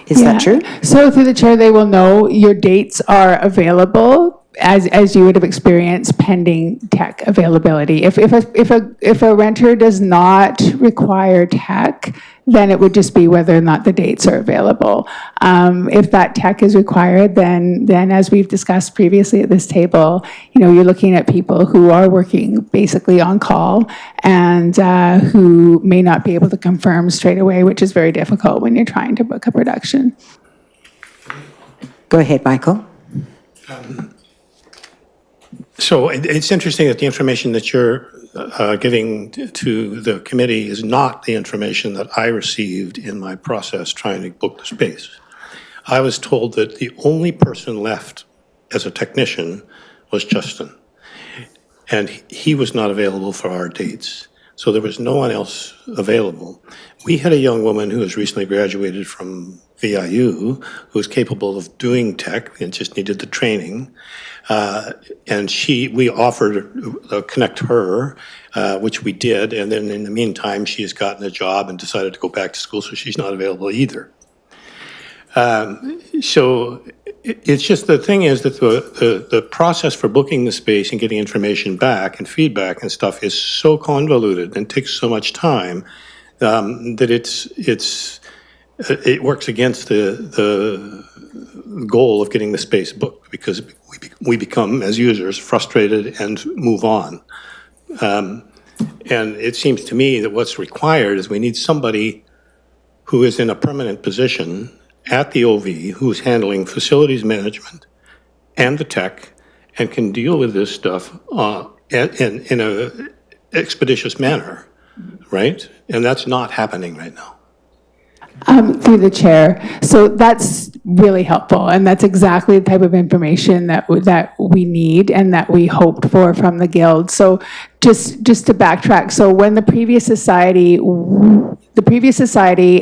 Is that true? So through the chair, they will know your dates are available as you would have experienced pending tech availability. If a renter does not require tech, then it would just be whether or not the dates are available. If that tech is required, then as we've discussed previously at this table, you're looking at people who are working basically on call and who may not be able to confirm straight away, which is very difficult when you're trying to book a production. Go ahead, Michael. So it's interesting that the information that you're giving to the committee is not the information that I received in my process trying to book the space. I was told that the only person left as a technician was Justin, and he was not available for our dates. So there was no one else available. We had a young woman who has recently graduated from VIU who was capable of doing tech and just needed the training. And we offered to connect her, which we did. And then in the meantime, she has gotten a job and decided to go back to school, so she's not available either. So it's just, the thing is that the process for booking the space and getting information back and feedback and stuff is so convoluted and takes so much time that it works against the goal of getting the space booked, because we become, as users, frustrated and move on. And it seems to me that what's required is we need somebody who is in a permanent position at the OV, who's handling facilities management and the tech, and can deal with this stuff in a expeditious manner, right? And that's not happening right now. Through the chair. So that's really helpful, and that's exactly the type of information that we need and that we hoped for from the Guild. So just to backtrack, so when the previous society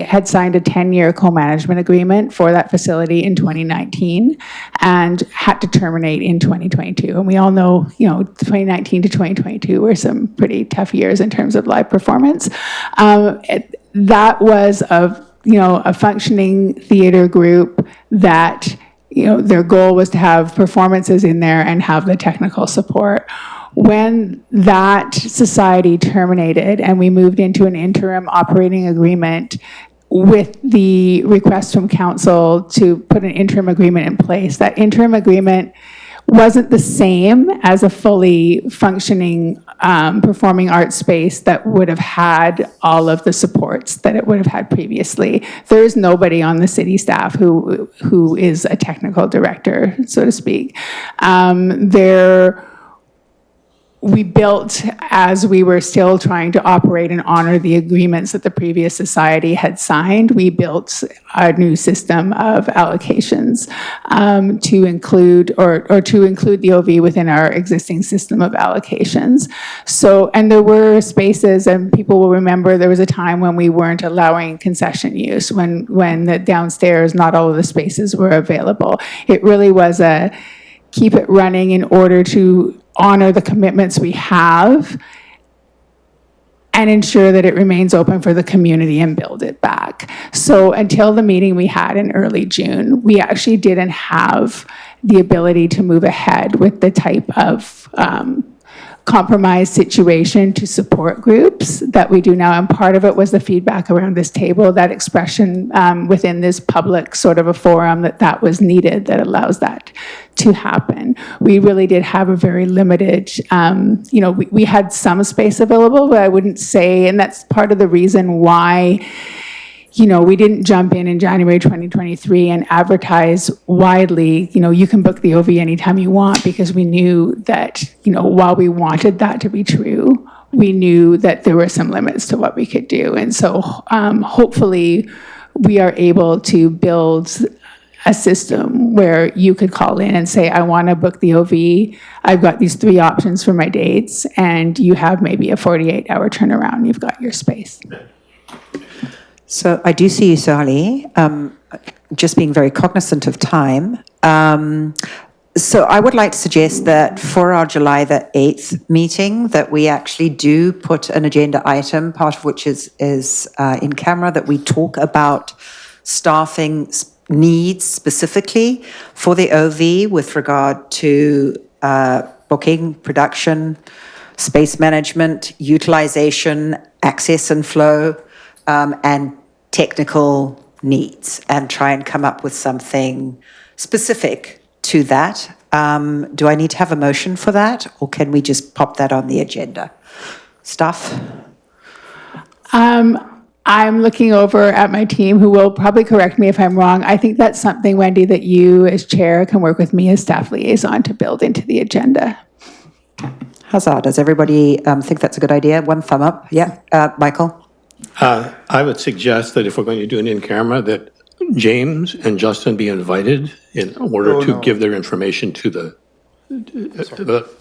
had signed a 10-year co-management agreement for that facility in 2019 and had to terminate in 2022. And we all know, 2019 to 2022 were some pretty tough years in terms of live performance. That was a functioning theater group that, their goal was to have performances in there and have the technical support. When that society terminated and we moved into an interim operating agreement with the request from council to put an interim agreement in place, that interim agreement wasn't the same as a fully functioning performing arts space that would have had all of the supports that it would have had previously. There is nobody on the city staff who is a technical director, so to speak. We built, as we were still trying to operate and honor the agreements that the previous society had signed, we built a new system of allocations to include the OV within our existing system of allocations. So, and there were spaces, and people will remember there was a time when we weren't allowing concession use, when the downstairs, not all of the spaces were available. It really was a keep it running in order to honor the commitments we have and ensure that it remains open for the community and build it back. So until the meeting we had in early June, we actually didn't have the ability to move ahead with the type of compromise situation to support groups that we do now. And part of it was the feedback around this table, that expression within this public sort of a forum that was needed, that allows that to happen. We really did have a very limited, we had some space available, but I wouldn't say, and that's part of the reason why we didn't jump in January 2023 and advertise widely, you can book the OV anytime you want, because we knew that, while we wanted that to be true, we knew that there were some limits to what we could do. And so hopefully we are able to build a system where you could call in and say, I want to book the OV. I've got these 3 options for my dates, and you have maybe a 48-hour turnaround. You've got your space. So I do see you, Sally, just being very cognizant of time. So I would like to suggest that for our July the 8th meeting, that we actually do put an agenda item, part of which is in camera, that we talk about staffing needs specifically for the OV with regard to booking, production, space management, utilization, access and flow, and technical needs, and try and come up with something specific to that. Do I need to have a motion for that, or can we just pop that on the agenda? Staff? I'm looking over at my team, who will probably correct me if I'm wrong. I think that's something, Wendy, that you as chair can work with me as staff liaison to build into the agenda. Huzzah. Does everybody think that's a good idea? One thumb up. Yeah. Michael? I would suggest that if we're going to do an in-camera, that James and Justin be invited in order to give their information to the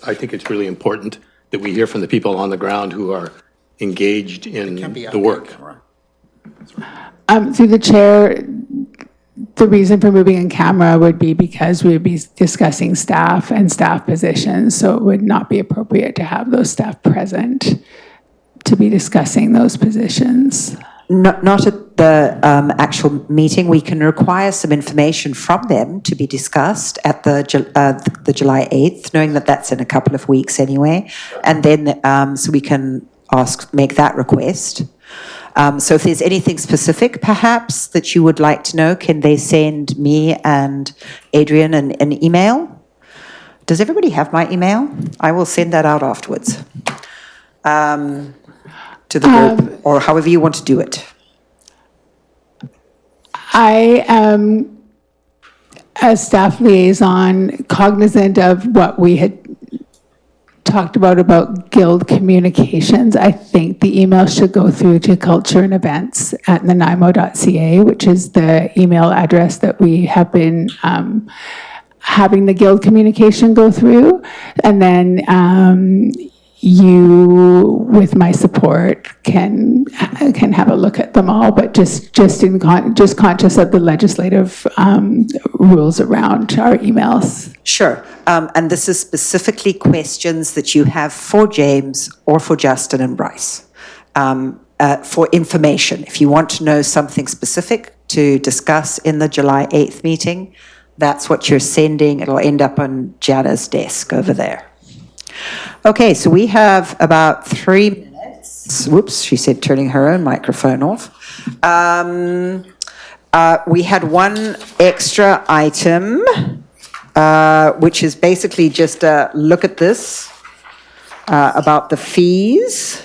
I think it's really important that we hear from the people on the ground who are engaged in the work. Through the chair, the reason for moving in camera would be because we would be discussing staff and staff positions, so it would not be appropriate to have those staff present to be discussing those positions. Not at the actual meeting. We can require some information from them to be discussed at the July 8th, knowing that that's in a couple of weeks anyway. And then, so we can make that request. So if there's anything specific, perhaps, that you would like to know, can they send me and Adrian an email? Does everybody have my email? I will send that out afterwards. To the group, or however you want to do it. I am, as staff liaison, cognizant of what we had talked about guild communications. I think the email should go through to culture and events at nanaimo.ca, which is the email address that we have been having the guild communication go through. And then you, with my support, can have a look at them all, but just conscious of the legislative rules around our emails. Sure, and this is specifically questions that you have for James or for Justin and Bryce, for information. If you want to know something specific to discuss in the July 8th meeting, that's what you're sending. It'll end up on Jana's desk over there. Okay, so we have about 3 minutes. Whoops, she said turning her own microphone off. We had one extra item which is basically just a look at this about the fees.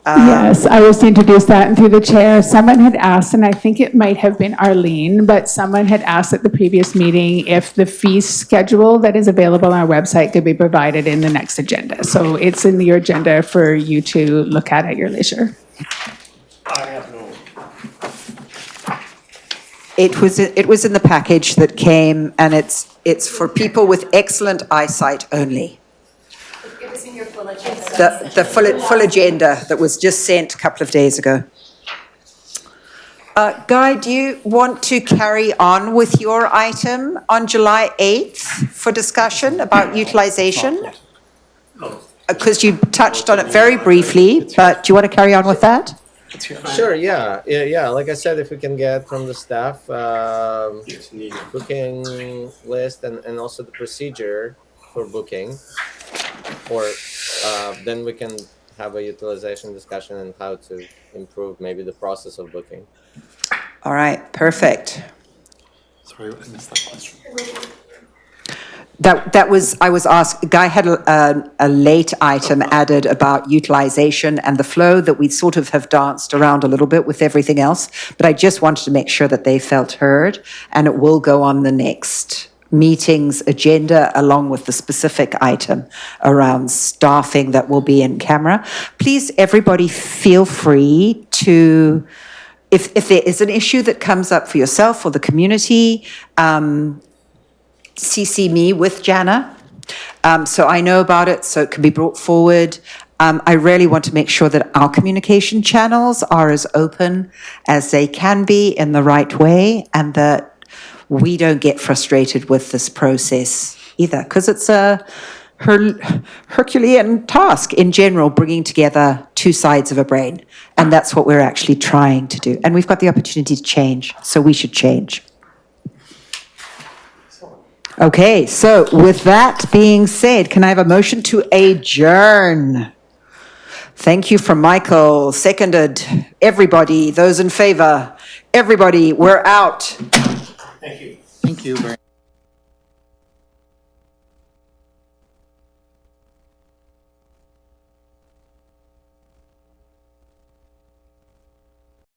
Yes, I was to introduce that, and through the chair, someone had asked, and I think it might have been Arlene, but someone had asked at the previous meeting if the fee schedule that is available on our website could be provided in the next agenda. So it's in your agenda for you to look at your leisure. I have no. It was in the package that came, and it's for people with excellent eyesight only. It was in your full agenda. The full agenda that was just sent a couple of days ago. Guy, do you want to carry on with your item on July 8th for discussion about utilization? Because you touched on it very briefly, but do you want to carry on with that? Sure, yeah. Like I said, if we can get from the staff booking list and also the procedure for booking, or then we can have a utilization discussion and how to improve maybe the process of booking. All right, perfect. Sorry, I missed that question. I was asked, Guy had a late item added about utilization and the flow that we sort of have danced around a little bit with everything else, but I just wanted to make sure that they felt heard, and it will go on the next meeting's agenda along with the specific item around staffing that will be in camera. Please, everybody, feel free to, if there is an issue that comes up for yourself or the community, CC me with Jana, so I know about it, so it can be brought forward. I really want to make sure that our communication channels are as open as they can be in the right way, and that we don't get frustrated with this process either, because it's a Herculean task in general, bringing together two sides of a brain, and that's what we're actually trying to do. And we've got the opportunity to change, so we should change. Okay, so with that being said, can I have a motion to adjourn? Thank you from Michael, seconded. Everybody, those in favor, everybody, we're out. Thank you. Thank you very much.